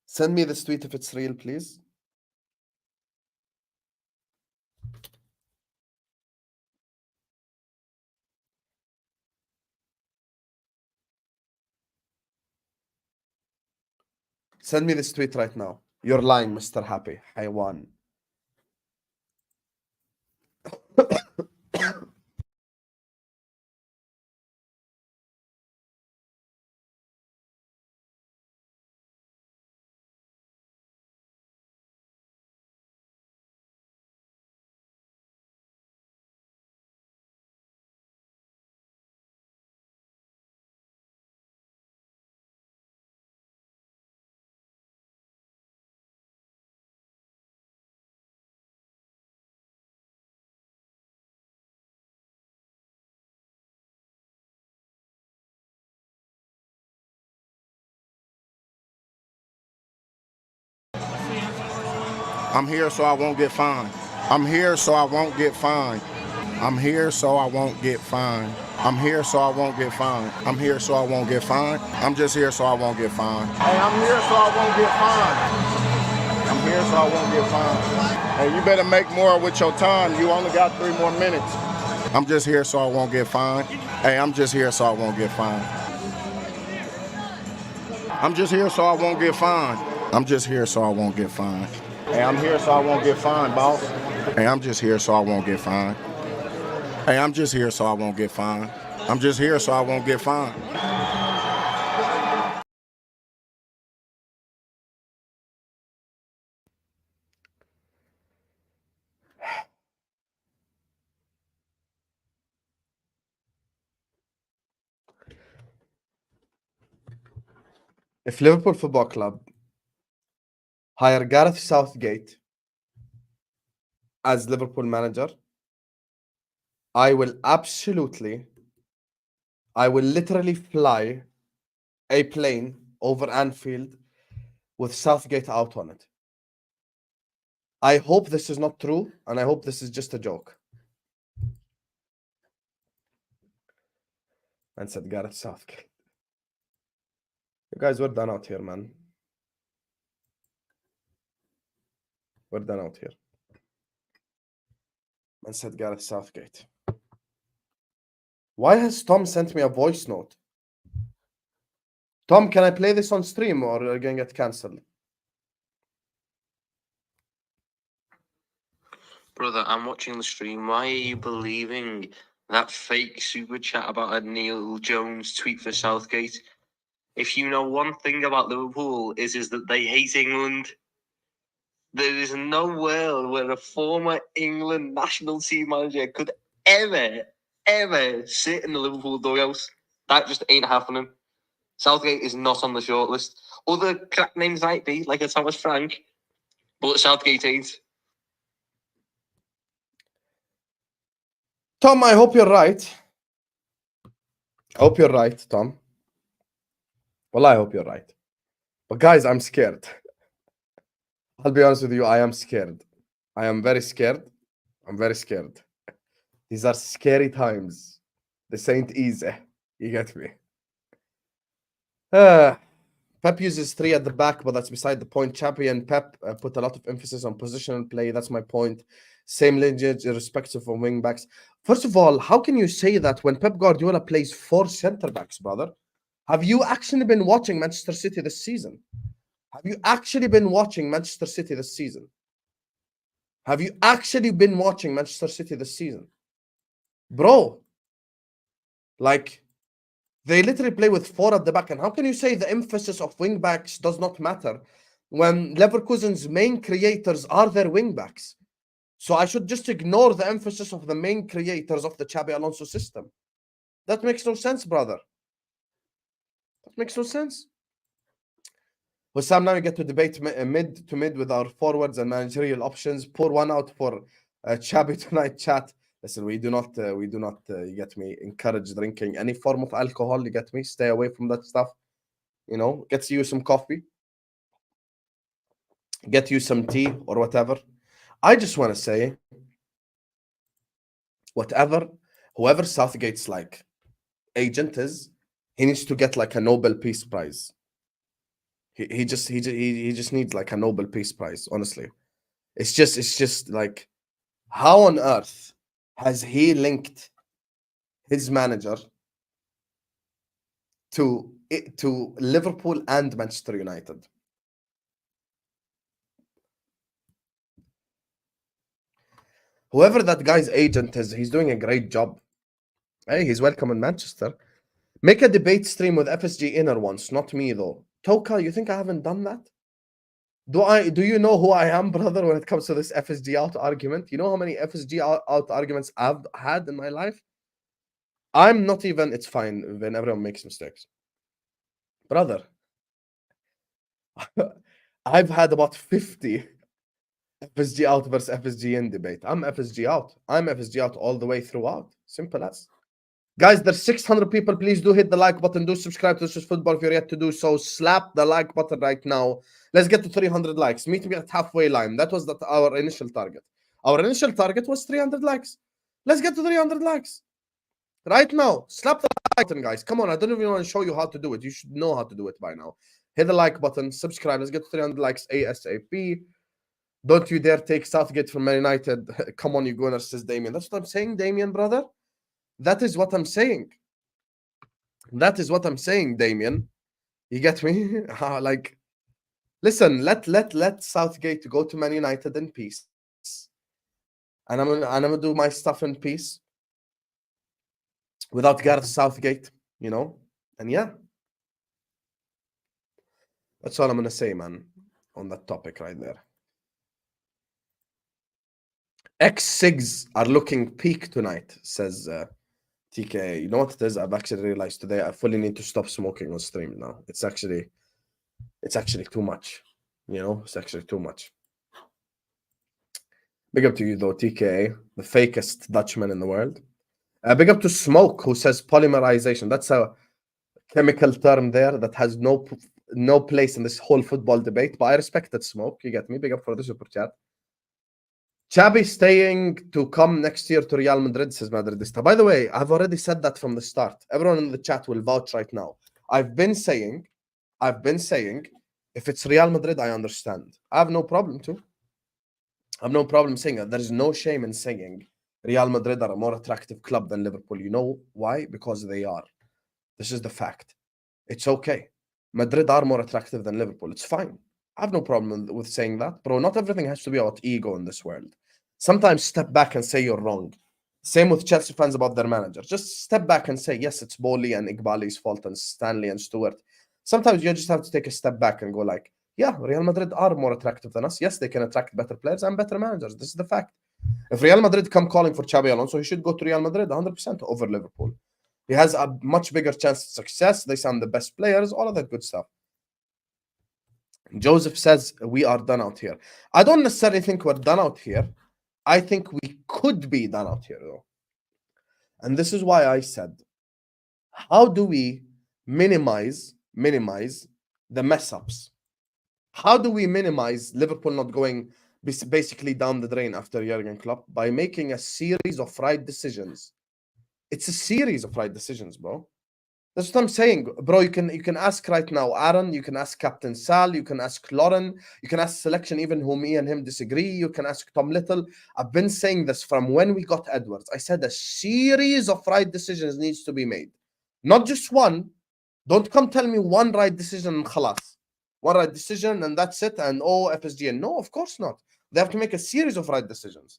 send me this tweet if it's real, please. Send me this tweet right now. You're lying, Mr. Happy. Haywan. I'm here so I won't get fined. I'm here so I won't get fined. I'm here so I won't get fined. I'm here so I won't get fined. I'm here so I won't get fined. I'm just here so I won't get fined. Hey, I'm here so I won't get fined. I'm here so I won't get fined. Hey, you better make more with your time. You only got 3 more minutes. I'm just here so I won't get fined. Hey, I'm just here so I won't get fined. I'm just here so I won't get fined. I'm just here so I won't get fined. Hey, I'm here so I won't get fined, boss. Hey, I'm just here so I won't get fined. Hey, I'm just here so I won't get fined. I'm just here so I won't get fined. If Liverpool Football Club hire Gareth Southgate as Liverpool manager, I will literally fly a plane over Anfield with Southgate out on it. I hope this is not true, and I hope this is just a joke. And said Gareth Southgate. You guys, we're done out here, man. We're done out here. And said Gareth Southgate. Why has Tom sent me a voice note? Tom, can I play this on stream or are you going to get cancelled? Brother, I'm watching the stream. Why are you believing that fake super chat about a Neil Jones tweet for Southgate? If you know one thing about Liverpool is that they hate England. There is no world where a former England national team manager could ever sit in the Liverpool dugout. That just ain't happening. Southgate is not on the shortlist. Other crack names might be, like a Thomas Frank, but Southgate ain't. Tom, I hope you're right. I hope you're right, Tom. Well, I hope you're right. But guys, I'm scared. I'll be honest with you, I am scared. I am very scared. I'm very scared. These are scary times. This ain't easy. You get me? Pep uses 3 at the back, but that's beside the point. Xabi and Pep put a lot of emphasis on positional play. That's my point. Same lineage, irrespective of wing backs. First of all, how can you say that when Pep Guardiola plays 4 centre backs, brother? Have you actually been watching Manchester City this season? Have you actually been watching Manchester City this season? Have you actually been watching Manchester City this season? Bro, like, they literally play with 4 at the back. And how can you say the emphasis of wing backs does not matter when Leverkusen's main creators are their wing backs? So I should just ignore the emphasis of the main creators of the Xabi Alonso system. That makes no sense, brother. That makes no sense. Sam, now we get to debate mid to mid with our forwards and managerial options. Pour one out for Xabi tonight, chat. Listen, we do not, you get me, encourage drinking any form of alcohol, you get me? Stay away from that stuff. You know, get you some coffee. Get you some tea or whatever. I just want to say, whoever Southgate's like agent is, he needs to get like a Nobel Peace Prize. He just needs like a Nobel Peace Prize, honestly. It's just like, how on earth has he linked his manager to Liverpool and Manchester United? Whoever that guy's agent is, he's doing a great job. Hey, he's welcome in Manchester. Make a debate stream with FSG Inner once, not me though. Toka, you think I haven't done that? Do you know who I am, brother, when it comes to this FSG out argument? You know how many FSG out arguments I've had in my life? I'm not even, it's fine when everyone makes mistakes. Brother, I've had about 50 FSG out versus FSG in debate. I'm FSG out. I'm FSG out all the way throughout. Simple as. Guys, there's 600 people. Please do hit the like button. Do subscribe to This Is Football if you're yet to do so. Slap the like button right now. Let's get to 300 likes. Meet me at halfway line. That was our initial target. Our initial target was 300 likes. Let's get to 300 likes. Right now. Slap the like button, guys. Come on. I don't even want to show you how to do it. You should know how to do it by now. Hit the like button. Subscribe. Let's get to 300 likes ASAP. Don't you dare take Southgate from Man United. Come on, you Gunners, says Damien. That's what I'm saying, Damien, brother. That is what I'm saying. That is what I'm saying, Damien. You get me? Like, listen, let Southgate go to Man United in peace. And I'm gonna do my stuff in peace. Without Gareth Southgate, you know? And yeah. That's all I'm gonna say, man, on that topic right there. X6s are looking peak tonight, says TK. You know what it is? I've actually realized today I fully need to stop smoking on stream now. It's actually too much. You know, it's actually too much. Big up to you though, TK, the fakest Dutchman in the world. Big up to Smoke, who says polymerization. That's a chemical term there that has no place in this whole football debate, but I respect that, Smoke. You get me? Big up for the super chat. Xabi staying to come next year to Real Madrid, says Madridista. By the way, I've already said that from the start. Everyone in the chat will vouch right now. I've been saying, if it's Real Madrid, I understand. I have no problem too. I have no problem saying that. There is no shame in saying Real Madrid are a more attractive club than Liverpool. You know why? Because they are. This is the fact. It's okay. Madrid are more attractive than Liverpool. It's fine. I have no problem with saying that. Bro, not everything has to be about ego in this world. Sometimes step back and say you're wrong. Same with Chelsea fans about their manager. Just step back and say, yes, it's Bowley and Iqbali's fault and Stanley and Stewart. Sometimes you just have to take a step back and go like, yeah, Real Madrid are more attractive than us. Yes, they can attract better players and better managers. This is the fact. If Real Madrid come calling for Xabi Alonso, he should go to Real Madrid 100% over Liverpool. He has a much bigger chance of success. They sound the best players, all of that good stuff. Joseph says, we are done out here. I don't necessarily think we're done out here. I think we could be done out here, though. And this is why I said, how do we minimize the mess-ups? How do we minimize Liverpool not going basically down the drain after Jurgen Klopp? By making a series of right decisions. It's a series of right decisions, bro. That's what I'm saying, bro. You can ask right now Aaron, you can ask Captain Sal, you can ask Lauren, you can ask selection even who me and him disagree, you can ask Tom Little. I've been saying this from when we got Edwards. I said a series of right decisions needs to be made. Not just one. Don't come tell me one right decision and khalas. One right decision and that's it and FSG. No, of course not. They have to make a series of right decisions.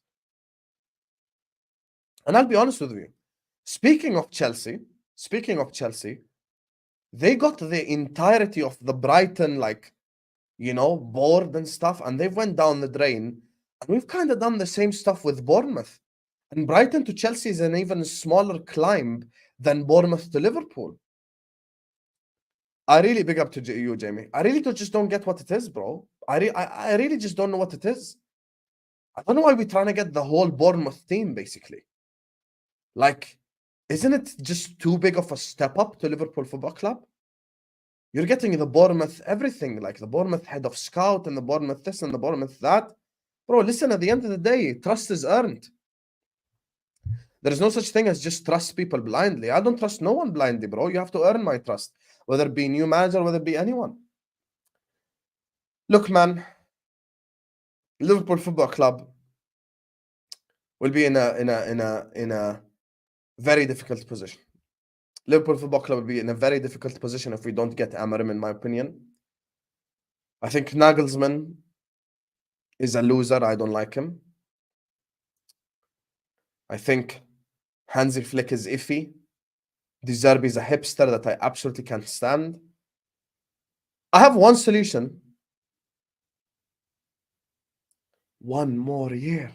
And I'll be honest with you. Speaking of Chelsea, they got the entirety of the Brighton, board and stuff, and they went down the drain. And we've kind of done the same stuff with Bournemouth. And Brighton to Chelsea is an even smaller climb than Bournemouth to Liverpool. I really big up to you, Jamie. I really just don't get what it is, bro. I really just don't know what it is. I don't know why we're trying to get the whole Bournemouth team, basically. Like, isn't it just too big of a step up to Liverpool Football Club? You're getting the Bournemouth everything, like the Bournemouth head of scout and the Bournemouth this and the Bournemouth that. Bro, listen, at the end of the day, trust is earned. There is no such thing as just trust people blindly. I don't trust no one blindly, bro. You have to earn my trust, whether it be new manager, whether it be anyone. Look, man, Liverpool Football Club will be in a very difficult position. Liverpool Football Club will be in a very difficult position if we don't get Amorim, in my opinion. I think Nagelsmann is a loser. I don't like him. I think Hansi Flick is iffy. Zerbi is a hipster that I absolutely can't stand. I have one solution. One more year.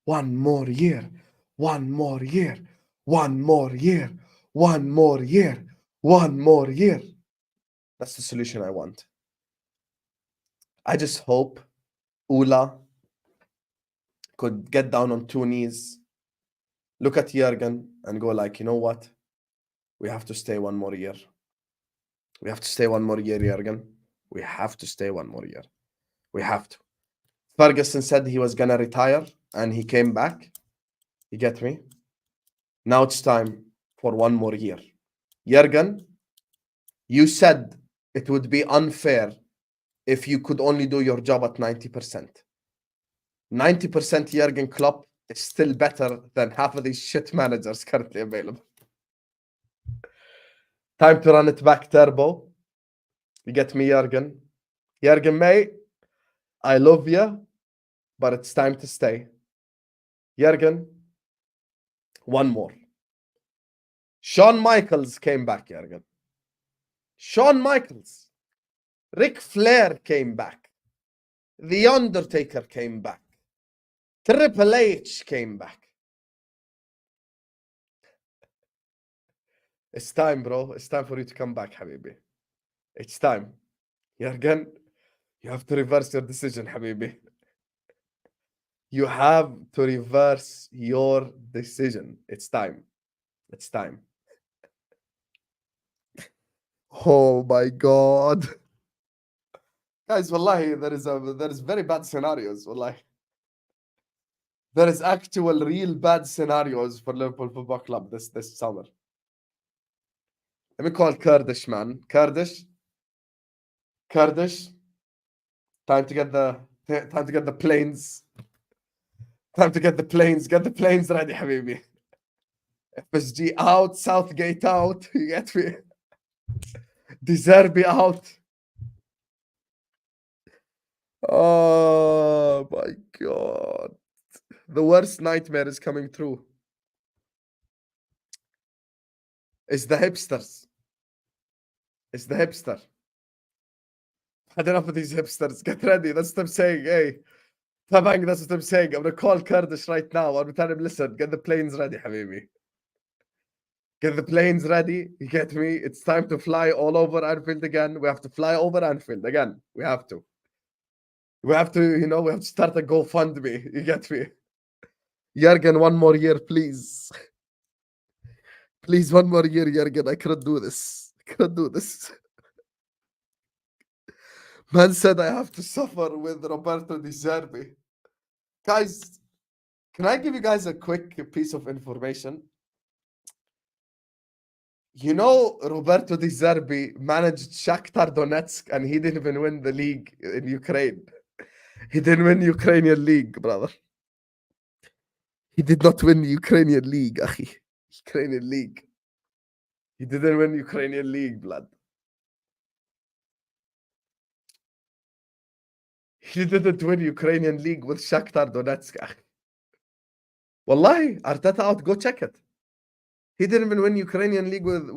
One more year. One more year. One more year. One more year. One more year. That's the solution I want. I just hope Ula could get down on two knees, look at Jurgen and go like, you know what? We have to stay one more year. We have to stay one more year, Jurgen. We have to stay one more year. We have to. Ferguson said he was going to retire and he came back. You get me? Now it's time for one more year. Jurgen, you said it would be unfair if you could only do your job at 90%. 90% Jurgen Klopp is still better than half of these shit managers currently available. Time to run it back, Turbo. You get me, Jurgen? Jurgen, mate, I love you, but it's time to stay. Jurgen, one more. Shawn Michaels came back, Jurgen. Shawn Michaels. Ric Flair came back. The Undertaker came back. Triple H came back. It's time, bro. It's time for you to come back, Habibi. It's time. Jurgen, you have to reverse your decision, Habibi. You have to reverse your decision. It's time. It's time. Oh my God. Guys, wallahi, there is very bad scenarios, wallahi. There is actual real bad scenarios for Liverpool Football Club this summer. Let me call Kurdish, man. Kurdish. Time to get the planes. Time to get the planes. Get the planes ready, Habibi. FSG out, Southgate out. You get me? Zerbi out. Oh my God. The worst nightmare is coming true. It's the hipsters. It's the hipster. Had enough of these hipsters. Get ready. That's what I'm saying. Hey, Tabang, that's what I'm saying. I'm going to call Kurdish right now. I'm going to tell him, listen, get the planes ready, Habibi. Get the planes ready. You get me? It's time to fly all over Anfield again. We have to fly over Anfield again. We have to. We have to, we have to start a GoFundMe. You get me? Jurgen, one more year, please. Please, one more year, Jurgen. I cannot do this. I cannot do this. Man said I have to suffer with Roberto Di Zerbi. Guys, can I give you guys a quick piece of information? You know, Roberto Di Zerbi managed Shakhtar Donetsk and he didn't even win the league in Ukraine. He didn't win Ukrainian league, brother. He did not win the Ukrainian league, akhi. Ukrainian league. He didn't win Ukrainian league, blood. He didn't win Ukrainian league with Shakhtar Donetsk, akhi. Wallahi, Arteta out, go check it. He didn't even win Ukrainian league with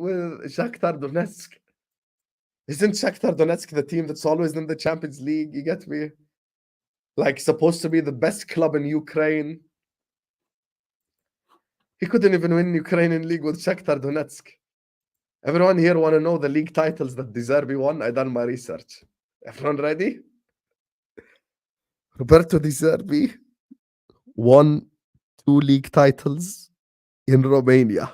Shakhtar Donetsk. Isn't Shakhtar Donetsk the team that's always in the Champions League? You get me? Like, supposed to be the best club in Ukraine. He couldn't even win Ukrainian league with Shakhtar Donetsk. Everyone here want to know the league titles that Di Zerbi won? I done my research. Everyone ready? Roberto Di Zerbi won 2 league titles in Romania.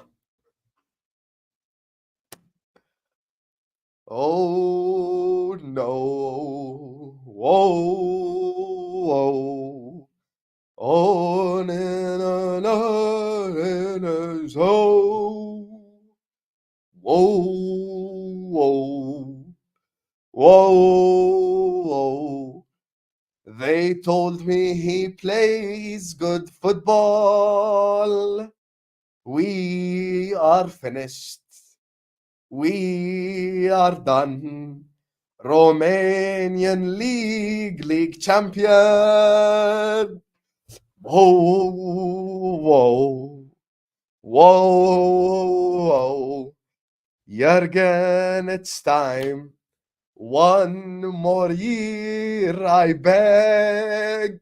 Oh no. Whoa. Oh, na, na, na, na, so. Whoa. They told me he plays good football. We are finished. We are done. Romanian league champion. Whoa. Jurgen, it's time. One more year, I beg.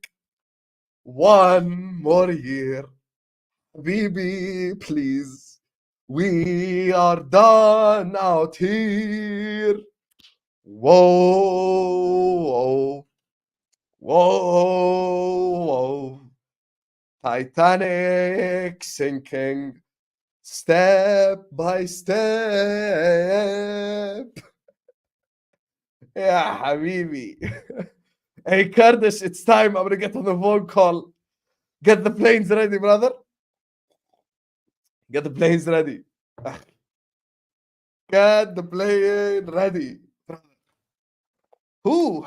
One more year. Habibi, please. We are done out here. Whoa. Titanic sinking. step by step. Yeah, habibi. Hey, Curtis, it's time. I'm gonna get on the phone call. Get the planes ready, brother. Get the planes ready. Get the plane ready. Who?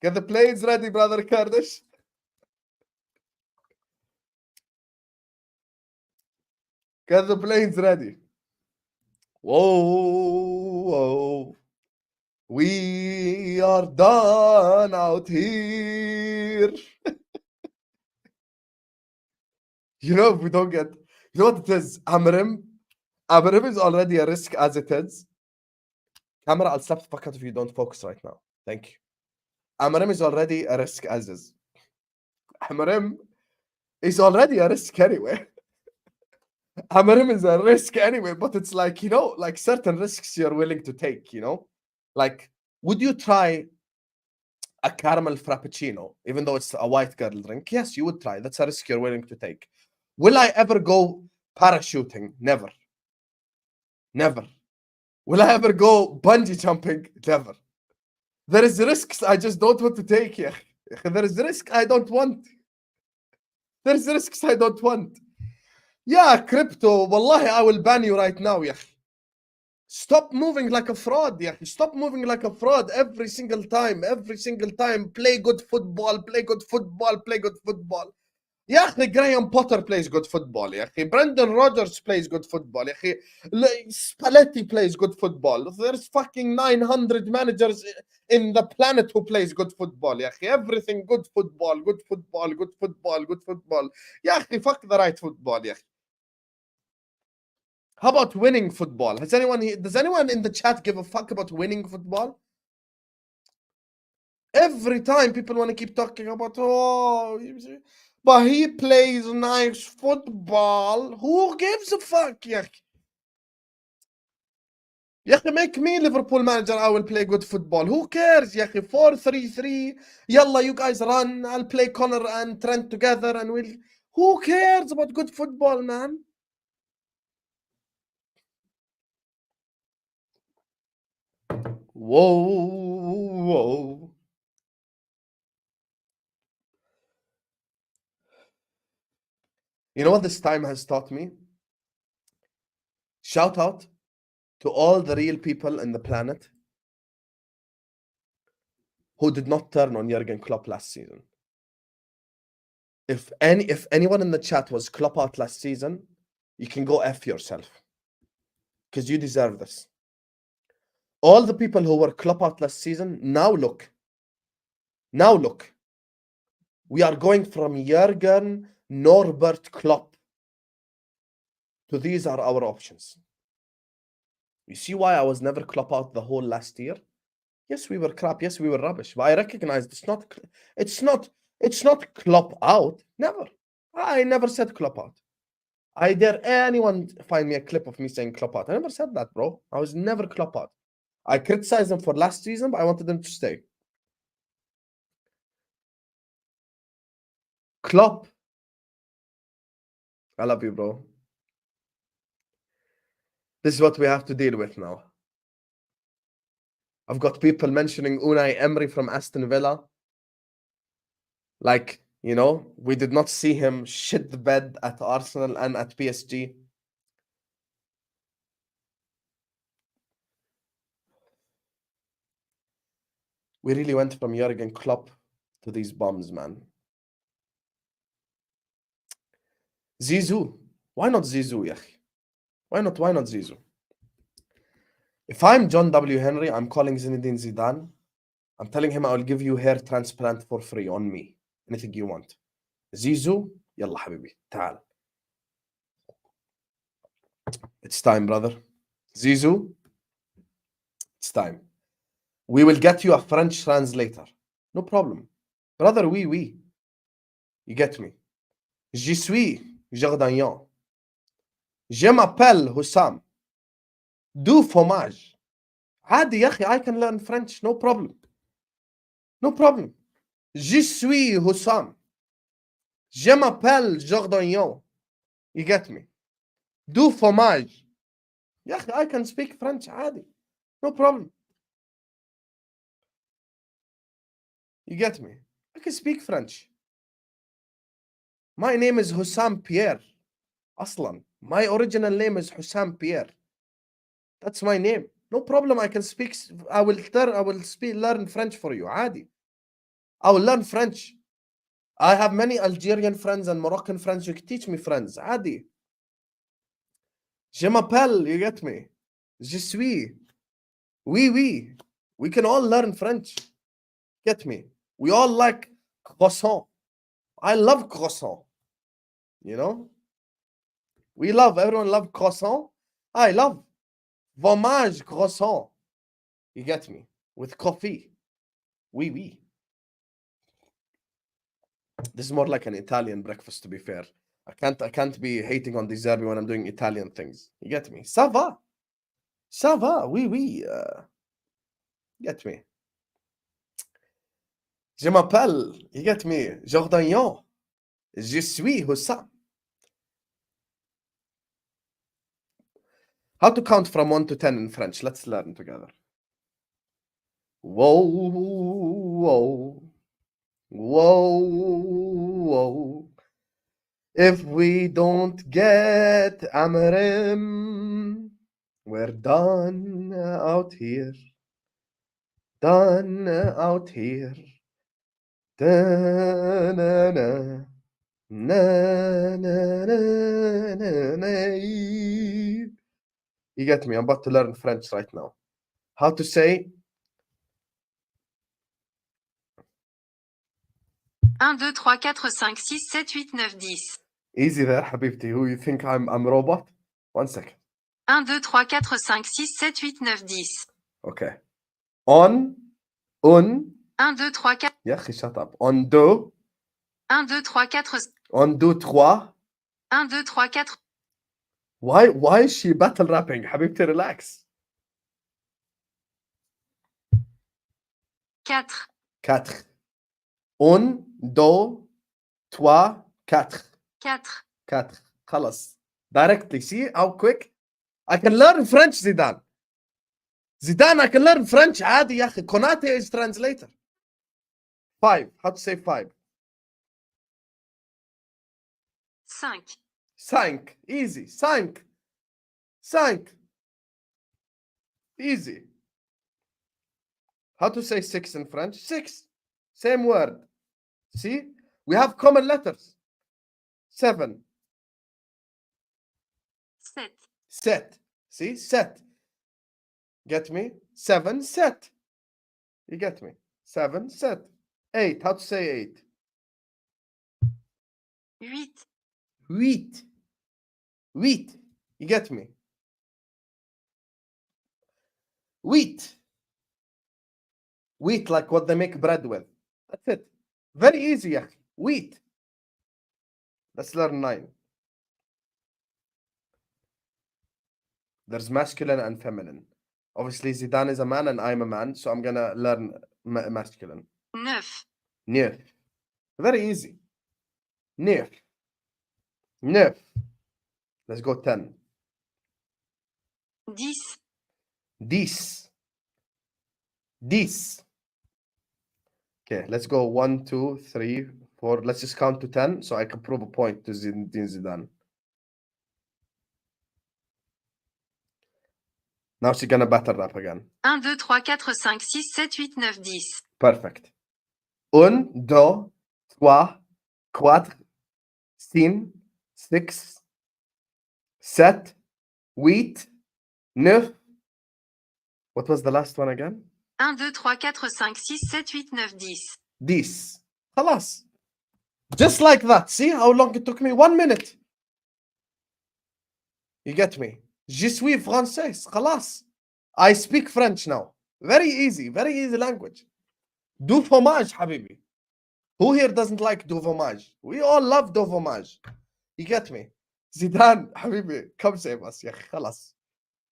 Get the planes ready, brother Kurdish. Get the planes ready. Whoa, whoa. We are done out here. You know, if we don't get, you know what it is? Amorim is already a risk as it is. Camera, I'll slap the fuck out if you don't focus right now. Thank you. Amorim is already a risk as is. Amorim is already a risk anyway. Amorim is a risk anyway, but it's like, you know, like certain risks you're willing to take, you know? Like, would you try a caramel frappuccino, even though it's a white girl drink? Yes, you would try. That's a risk you're willing to take. Will I ever go parachuting? Never. Never. Will I ever go bungee jumping? Never. There is risks I just don't want to take. Yeah. There is risk I don't want. There's risks I don't want. Yeah, crypto. Wallahi, I will ban you right now. Yeah. Stop moving like a fraud. Yeah. Stop moving like a fraud every single time. Every single time. Play good football. Play good football. Play good football. يا اخي Graham Potter plays good football يا اخي Brendan Rodgers plays good football يا اخي Spalletti plays good football. There's fucking 900 managers in the planet who plays good football يا اخي. Everything good football, good football, good football, good football. يا اخي fuck the right football يا اخي. How about winning football? Does anyone in the chat give a fuck about winning football? Every time people want to keep talking about, oh, but he plays nice football. Who gives a fuck, يا أخي, make me Liverpool manager. I will play good football. Who cares, يا أخي? 4-3-3. Yalla, you guys run. I'll play Connor and Trent together and we'll. Who cares about good football, man? Whoa. You know what this time has taught me? Shout out to all the real people in the planet who did not turn on Jurgen Klopp last season. If anyone in the chat was Klopp out last season, you can go F yourself. Because you deserve this. All the people who were Klopp out last season, now look. We are going from Jurgen Norbert Klopp to these are our options. You see why I was never Klopp out the whole last year? Yes, we were crap. Yes, we were rubbish. But I recognized it's not Klopp out. Never. I never said Klopp out. I dare anyone find me a clip of me saying Klopp out. I never said that, bro. I was never Klopp out. I criticized them for last season, but I wanted them to stay. Klopp. I love you, bro. This is what we have to deal with now. I've got people mentioning Unai Emery from Aston Villa. Like, you know, we did not see him shit the bed at Arsenal and at PSG. We really went from Jurgen Klopp to these bums, man. Zizou. Why not Zizou, yah? Why not Zizou? If I'm John W. Henry, I'm calling Zinedine Zidane. I'm telling him I will give you hair transplant for free on me. Anything you want. Zizou, yalla habibi, ta'al. It's time, brother. Zizou, it's time. We will get you a French translator. No problem. Brother, oui. You get me. Je suis Jordanian. Je m'appelle Hussam. Du fromage. عادي يا أخي, I can learn French. No problem. Je suis Hussam. Je m'appelle Jordanian. You get me. Do fromage. Yeah, I can speak French عادي. No problem. You get me? I can speak French. My name is Hussam Pierre. Aslan. My original name is Hussam Pierre. That's my name. No problem. I can speak. I will learn French for you. عادي. I will learn French. I have many Algerian friends and Moroccan friends. You can teach me French. عادي. Je m'appelle. You get me? Je suis. Oui, oui. We can all learn French. Get me? We all like croissant. I love croissant. You know? Everyone love croissant. I love fromage croissant. You get me? With coffee. Oui, oui. This is more like an Italian breakfast, to be fair. I can't be hating on the Zerbi when I'm doing Italian things. You get me? Ça va. Ça va. Oui, oui. Get me? Je m'appelle. You get me? Jordan. Je suis Hussam. How to count from 1 to 10 in French? Let's learn together. Whoa, whoa, whoa, whoa. If we don't get Amorim, we're done out here. Done out here. Da-na-na. Na-na-na-na-na. You get me? I'm about to learn French right now. How to say 1, 2, 3, 4, 5, 6, 7, 8, 9, 10. easy there, حبيبتي. Who you think I'm robot? 1 second. 1, 2, 3, 4, 5, 6, 7, 8, 9, 10. Okay. On, un. 1, 2, 3, 4. يا أخي shut up. On deux. 1, 2, 3, 4. On deux, trois. 1, 2, 3, 4. Why is she battle rapping? حبيبتي relax. 4. 4. Un, deux, trois, quatre. 4. 4. خلص. Directly. See how quick? I can learn French, Zidane. Zidane, I can learn French عادي يا أخي. Konate is translator. 5. How to say 5? 5. 5. Easy. 5. 5. Easy. How to say 6 in French? 6. Same word. See? We have common letters. 7. 7. Set. See? Set. Get me? 7. Set. You get me? 7. Set. 8. How to say 8? 8. 8. 8. You get me? Wheat. Wheat, like what they make bread with. That's it. Very easy, يا أخي. Wheat. Let's learn 9. There's masculine and feminine. Obviously, Zidane is a man and I'm a man, so I'm gonna learn masculine. 9. 9. Very easy. 9. 9. Let's go 10. 10. 10. 10. Okay, let's go 1, 2, 3, 4. Let's just count to 10 so I can prove a point to Zinedine Zidane. Now she's gonna battle rap again. 1, 2, 3, 4, 5, 6, 7, 8, 9, 10. Perfect. 1, 2, 3, 4, 5, 6, 7, 8, 9. What was the last one again? 1, 2, 3, 4, 5, 6, 7, 8, 9, 10. 10. خلاص. Just like that. See how long it took me? 1 minute. You get me? Je suis français. خلاص. I speak French now. Very easy language. Du fromage, حبيبي. Who here doesn't like du fromage? We all love du fromage. You get me? Zidane, حبيبي, come save us. يا أخي خلاص.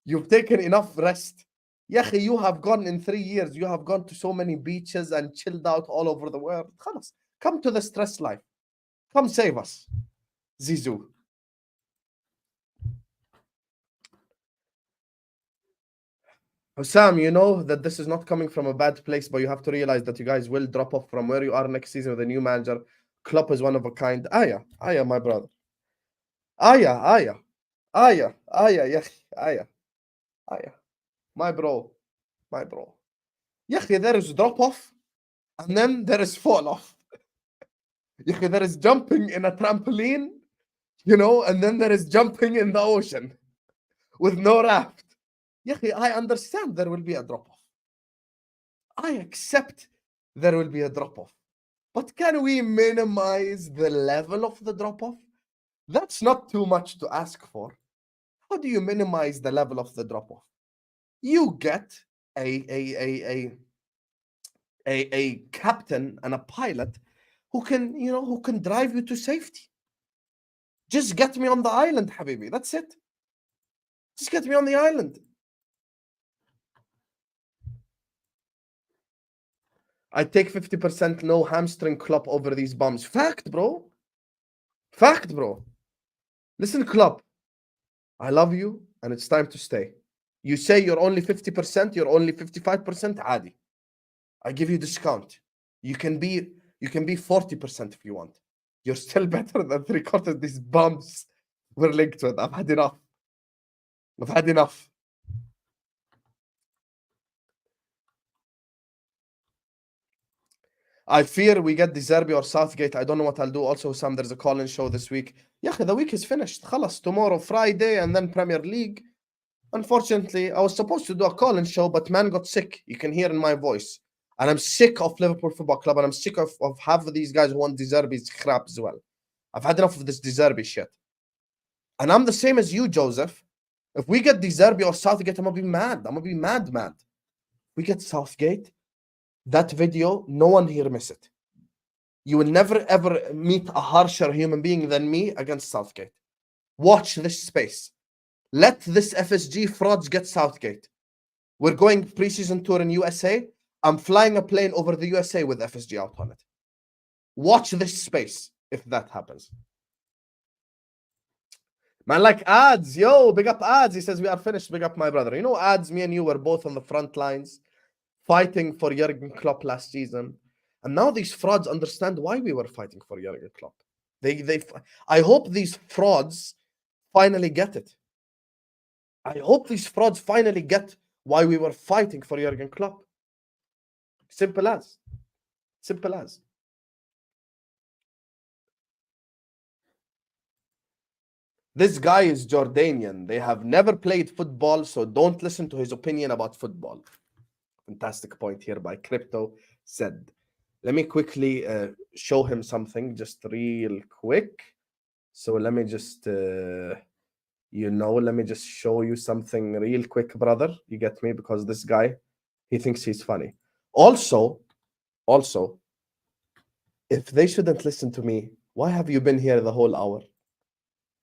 You've taken enough rest. يا أخي, you have gone in 3 years. You have gone to so many beaches and chilled out all over the world. خلاص. Come to the stress life. Come save us. Zizou. Hussam, you know that this is not coming from a bad place, but you have to realize that you guys will drop off from where you are next season with a new manager. Klopp is one of a kind. Aya, my brother. Aya, yeah, Aya. My bro. Yeah, there is drop off, and then there is fall off. Yeah, there is jumping in a trampoline, and then there is jumping in the ocean with no raft. Yeah, I understand there will be a drop off. I accept there will be a drop off. But can we minimize the level of the drop off? That's not too much to ask for. How do you minimize the level of the drop off? You get a captain and a pilot who can drive you to safety. Just get me on the island, Habibi. That's it. Just get me on the island. I take 50% no hamstring Klopp over these bums. Fact, bro. Listen, Klopp. I love you, and it's time to stay. You say you're only 50%, you're only 55%, Adi. I give you discount. You can be 40% if you want. You're still better than 3/4 of these bums we're linked with. I've had enough. I fear we get the Zerbi or Southgate. I don't know what I'll do. Also, Sam, there's a call-in show this week. Yeah, the week is finished. Khalas, tomorrow, Friday, and then Premier League. Unfortunately, I was supposed to do a call-in show, but man got sick. You can hear in my voice. And I'm sick of Liverpool Football Club, and I'm sick of half of these guys who want De Zerbi's crap as well. I've had enough of this De Zerbi shit. And I'm the same as you, Joseph. If we get De Zerbi or Southgate, I'm going to be mad. I'm going to be mad. We get Southgate, that video, no one here miss it. You will never, ever meet a harsher human being than me against Southgate. Watch this space. Let this FSG frauds get Southgate. We're going preseason tour in USA. I'm flying a plane over the USA with FSG out on it. Watch this space if that happens. Man, like ads. Yo, big up ads. He says we are finished. Big up my brother. You know, ads, me and you were both on the front lines fighting for Jurgen Klopp last season. And now these frauds understand why we were fighting for Jurgen Klopp. I hope these frauds finally get it. I hope these frauds finally get why we were fighting for Jurgen Klopp. Simple as. This guy is Jordanian. They have never played football, so don't listen to his opinion about football. Fantastic point here by Crypto said. Let me quickly show him something just real quick. So let me just, let me just show you something real quick, brother. You get me? Because this guy, he thinks he's funny. Also, if they shouldn't listen to me, why have you been here the whole hour?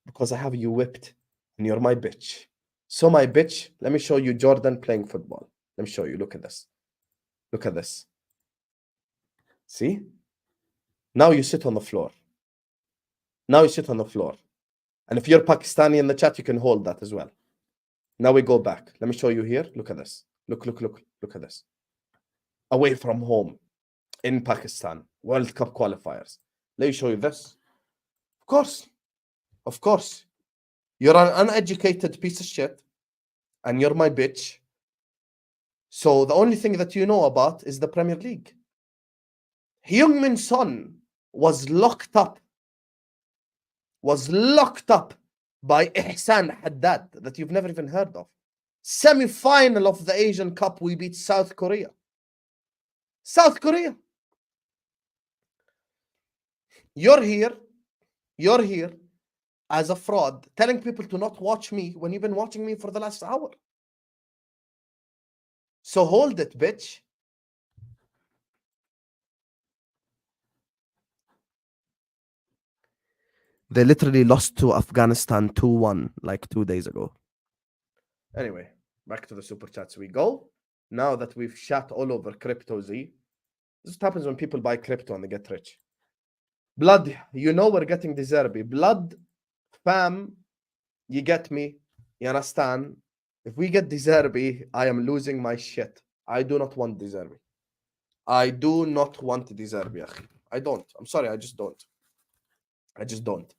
Because I have you whipped and you're my bitch. So my bitch, let me show you Jordan playing football. Let me show you. Look at this. See? Now you sit on the floor. And if you're Pakistani in the chat, you can hold that as well. Now we go back. Let me show you here. Look at this. Look at this. Away from home in Pakistan. World Cup qualifiers. Let me show you this. Of course. You're an uneducated piece of shit. And you're my bitch. So the only thing that you know about is the Premier League. Heung-min Son was locked up by Ihsan Haddad that you've never even heard of. Semi-final of the Asian Cup, we beat South Korea. You're here as a fraud, telling people to not watch me when you've been watching me for the last hour. So hold it, bitch. They literally lost to Afghanistan 2-1 like 2 days ago. Anyway, back to the super chats we go. Now that we've shat all over Crypto Z, this is what happens when people buy crypto and they get rich. Blood, we're getting the Zerbi. Blood, fam, you get me, you understand? If we get Zerbi, I am losing my shit. I do not want Zerbi. I do not want Zerbi, akhi. I don't. I'm sorry, I just don't. I just don't.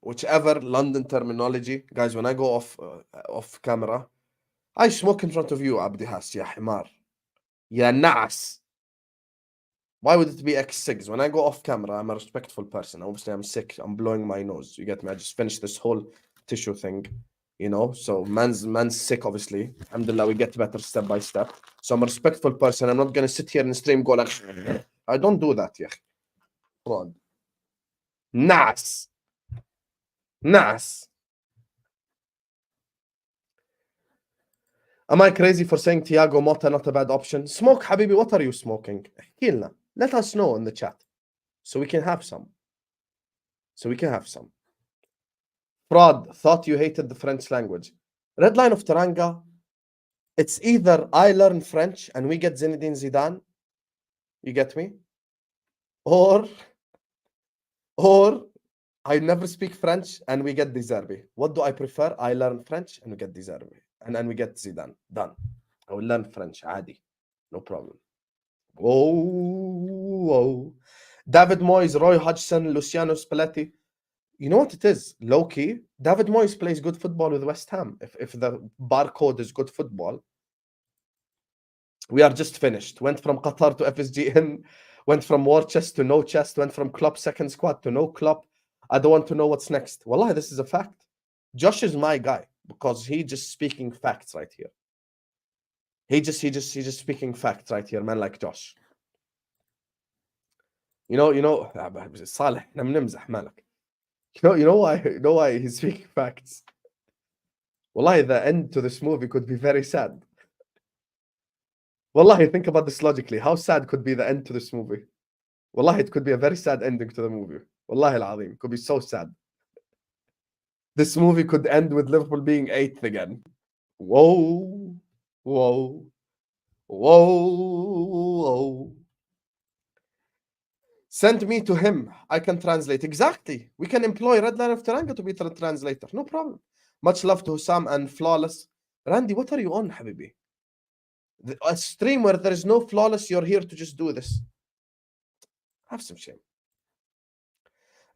Whichever London terminology, guys, when I go off camera, I smoke in front of you, Abdi Has, ya himar. Ya nas. Why would it be X6? When I go off camera, I'm a respectful person. Obviously, I'm sick. I'm blowing my nose. You get me? I just finished this whole tissue thing, you know? So man's sick, obviously. Alhamdulillah, we get better step by step. So I'm a respectful person. I'm not going to sit here and stream go like, I don't do that, yeah. Fraud. Nas. Nas. Am I crazy for saying Thiago Motta not a bad option? Smoke, Habibi, what are you smoking? Hilna. Let us know in the chat so we can have some. Fraud, thought you hated the French language. Red line of Teranga, it's either I learn French and we get Zinedine Zidane, you get me? Or I never speak French and we get Zerbi. What do I prefer? I learn French and we get Zerbi. And then we get Zidane. Done. I will learn French. Adi. No problem. Whoa. David Moyes, Roy Hodgson, Luciano Spalletti. You know what it is? Low-key, David Moyes plays good football with West Ham. If the barcode is good football, we are just finished. Went from Qatar to FSGN, went from war chest to no chest, went from Klopp second squad to no Klopp. I don't want to know what's next. Wallahi, this is a fact. Josh is my guy because he just speaking facts right here. He just speaking facts right here, man, like Josh. You know, Saleh, نمزح مالك. You know why he's speaking facts? Wallahi, the end to this movie could be very sad. Wallahi, think about this logically. How sad could be the end to this movie? Wallahi, it could be a very sad ending to the movie. Wallahi al-azim, could be so sad. This movie could end with Liverpool being 8th again. Whoa. Send me to him. I can translate. Exactly. We can employ Red Line of Teranga to be the translator. No problem. Much love to Hussam and Flawless. Randy, what are you on, Habibi? A stream where there is no Flawless, you're here to just do this. Have some shame.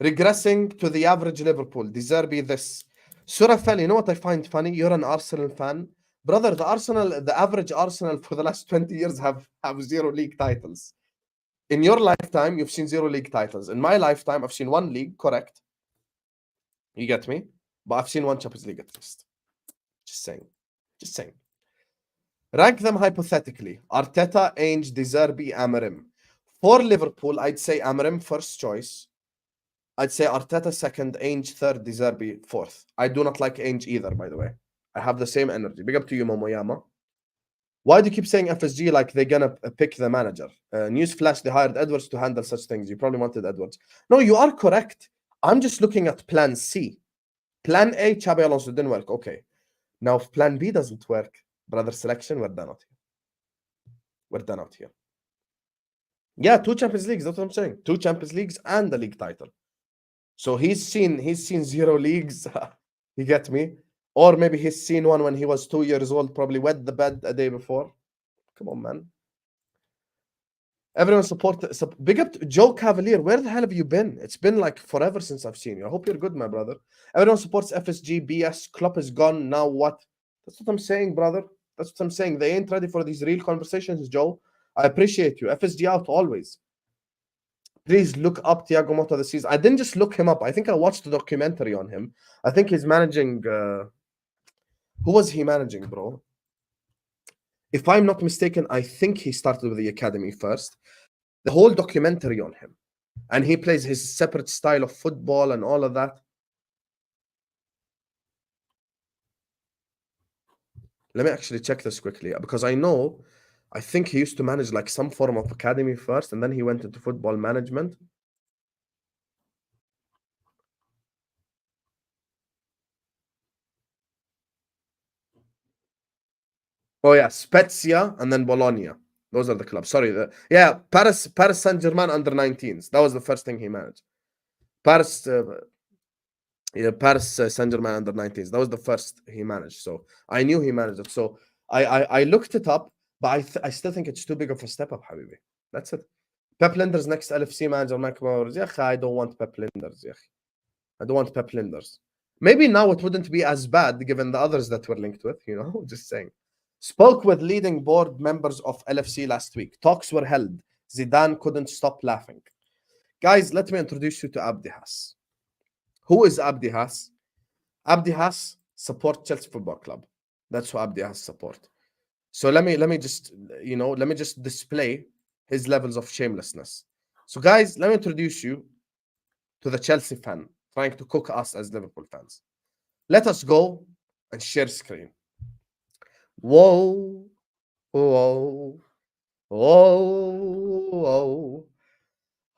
Regressing to the average Liverpool. Zerbi this. Surafel, you know what I find funny? You're an Arsenal fan. Brother, the average Arsenal for the last 20 years have 0 league titles. In your lifetime, you've seen 0 league titles. In my lifetime, I've seen 1 league, correct? You get me? But I've seen 1 Champions League at least. Just saying. Rank them hypothetically. Arteta, Ainge, Zerbi, Amorim. For Liverpool, I'd say Amorim first choice. I'd say Arteta second, Ainge third, Zerbi fourth. I do not like Ainge either, by the way. I have the same energy. Big up to you, Momoyama. Why do you keep saying FSG like they're gonna pick the manager? Newsflash, they hired Edwards to handle such things. You probably wanted Edwards. No, you are correct. I'm just looking at plan C. Plan A, Xabi Alonso didn't work. Okay. Now, if plan B doesn't work, brother selection, we're done out here. Yeah, 2 Champions Leagues. That's what I'm saying. 2 Champions Leagues and the league title. So he's seen 0 leagues. You get me? Or maybe he's seen one when he was 2 years old, probably wet the bed a day before. Come on, man. Everyone support. Big up to Joe Cavalier. Where the hell have you been? It's been like forever since I've seen you. I hope you're good, my brother. Everyone supports FSG. BS. Klopp is gone. Now what? That's what I'm saying, brother. That's what I'm saying. They ain't ready for these real conversations, Joe. I appreciate you. FSG out always. Please look up Thiago Motta this season. I didn't just look him up. I think I watched the documentary on him. I think he's managing... Who was he managing, bro? If I'm not mistaken, I think he started with the academy first. The whole documentary on him. And he plays his separate style of football and all of that. Let me actually check this quickly because I think he used to manage like some form of academy first and then he went into football management. Oh yeah, Spezia and then Bologna. Those are the clubs. Sorry. Paris Saint-Germain under 19s. That was the first thing he managed. Paris Saint-Germain under 19s. That was the first he managed. So I knew he managed it. So I looked it up, but I still think it's too big of a step up, Habibi. That's it. Pep Linders next LFC manager, I don't want Pep Linders. I don't want Pep Linders. Maybe now it wouldn't be as bad given the others that we're linked with, just saying. Spoke with leading board members of LFC last week. Talks were held. Zidane couldn't stop laughing. Guys, let me introduce you to Abdi Has. Who is Abdi Has? Abdi Has support Chelsea Football Club. That's who Abdi Has support. So let me just display his levels of shamelessness. So guys, let me introduce you to the Chelsea fan trying to cook us as Liverpool fans. Let us go and share screen. Whoa, whoa, whoa, whoa.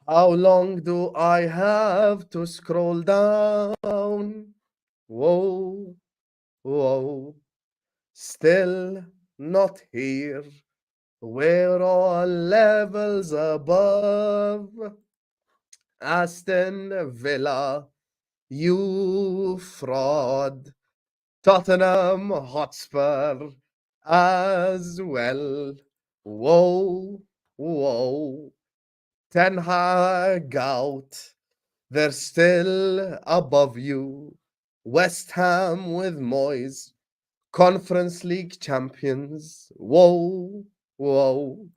How long do I have to scroll down? Whoa, whoa. Still not here. We're all levels above. Aston Villa, you fraud. Tottenham Hotspur as well. Whoa, whoa. Ten Hag out. They're still above you. West Ham with Moyes. Conference League champions. Whoa, whoa.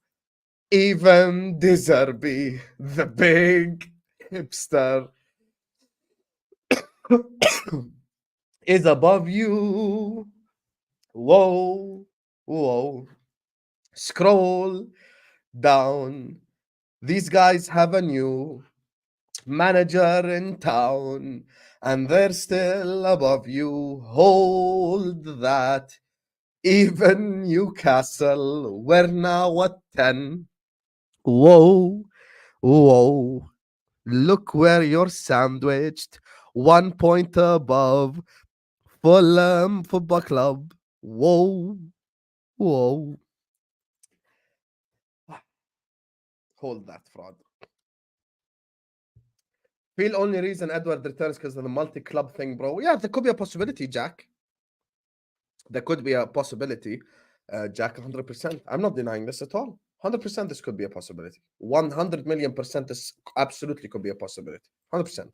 Even Zerbi, the big hipster, is above you. Whoa, whoa. Scroll down. These guys have a new manager in town, and they're still above you. Hold that. Even Newcastle, we're now at 10. Whoa, whoa. Look where you're sandwiched. 1 point above Fulham Football Club. Whoa, whoa. Hold that, fraud. Feel only reason Edward returns because of the multi-club thing, bro. Yeah, there could be a possibility, Jack. There could be a possibility, Jack, 100%. I'm not denying this at all. 100% this could be a possibility. 100 million percent this absolutely could be a possibility. 100%.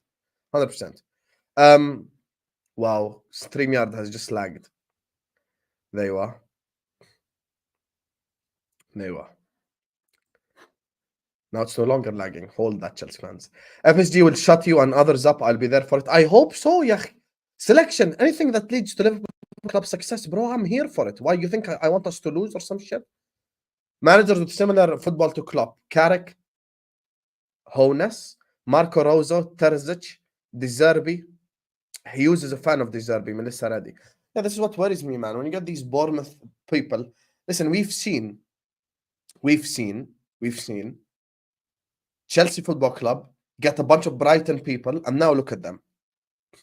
100%. Wow, StreamYard has just lagged. There you are. There you are. Now it's no longer lagging. Hold that, Chelsea fans. FSG will shut you and others up. I'll be there for it. I hope so, yeah. Selection, anything that leads to Liverpool Club success, bro, I'm here for it. Why, you think I want us to lose or some shit? Managers with similar football to Klopp. Carrick, Hones, Marco Rosa, Terzic, Zerbi. Hughes is a fan of Zerbi. Melissa Reddy. Yeah, this is what worries me, man. When you get these Bournemouth people, listen, we've seen Chelsea Football Club get a bunch of Brighton people, and now look at them.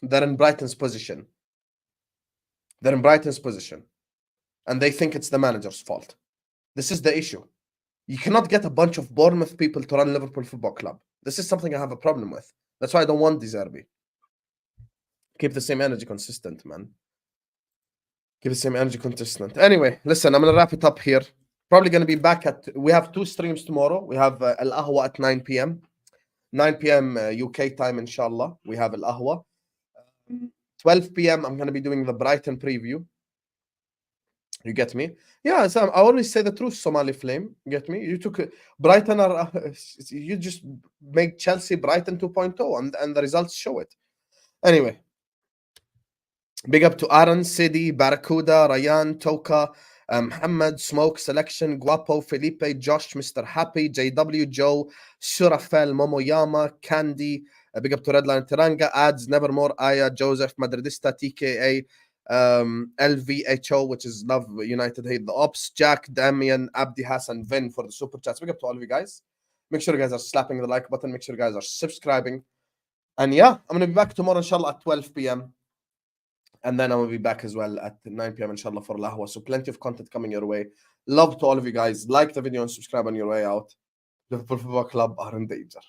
They're in Brighton's position. And they think it's the manager's fault. This is the issue. You cannot get a bunch of Bournemouth people to run Liverpool Football Club. This is something I have a problem with. That's why I don't want Zerbi. Keep the same energy consistent, man. Keep the same energy consistent. Anyway, listen, I'm going to wrap it up here. Probably going to be back we have 2 streams tomorrow. We have Al Ahwa at 9 p.m. 9 p.m. UK time, inshallah. We have Al Ahwa. 12 p.m. I'm going to be doing the Brighton preview. You get me? Yeah, Sam, I always say the truth, Somali Flame. You get me? You took Brighton, you just make Chelsea Brighton 2.0 and the results show it. Anyway, big up to Aaron, Sidi, Barracuda, Ryan, Toka, Muhammad, Smoke, Selection, Guapo, Felipe, Josh, Mr. Happy, JW, Joe, Surafel, Momoyama, Candy, big up to Redline Teranga, Ads, Nevermore, Aya, Joseph, Madridista, TKA, LVHO, which is Love United Hate the Ops, Jack, Damian, Abdi Hassan, Vin for the super chats. Big up to all of you guys. Make sure you guys are slapping the like button. Make sure you guys are subscribing. And yeah, I'm going to be back tomorrow, inshallah, at 12 p.m. And then I'm going to be back as well at 9 p.m. inshallah for Lahwa. So plenty of content coming your way. Love to all of you guys. Like the video and subscribe on your way out. Liverpool Football Club are in danger.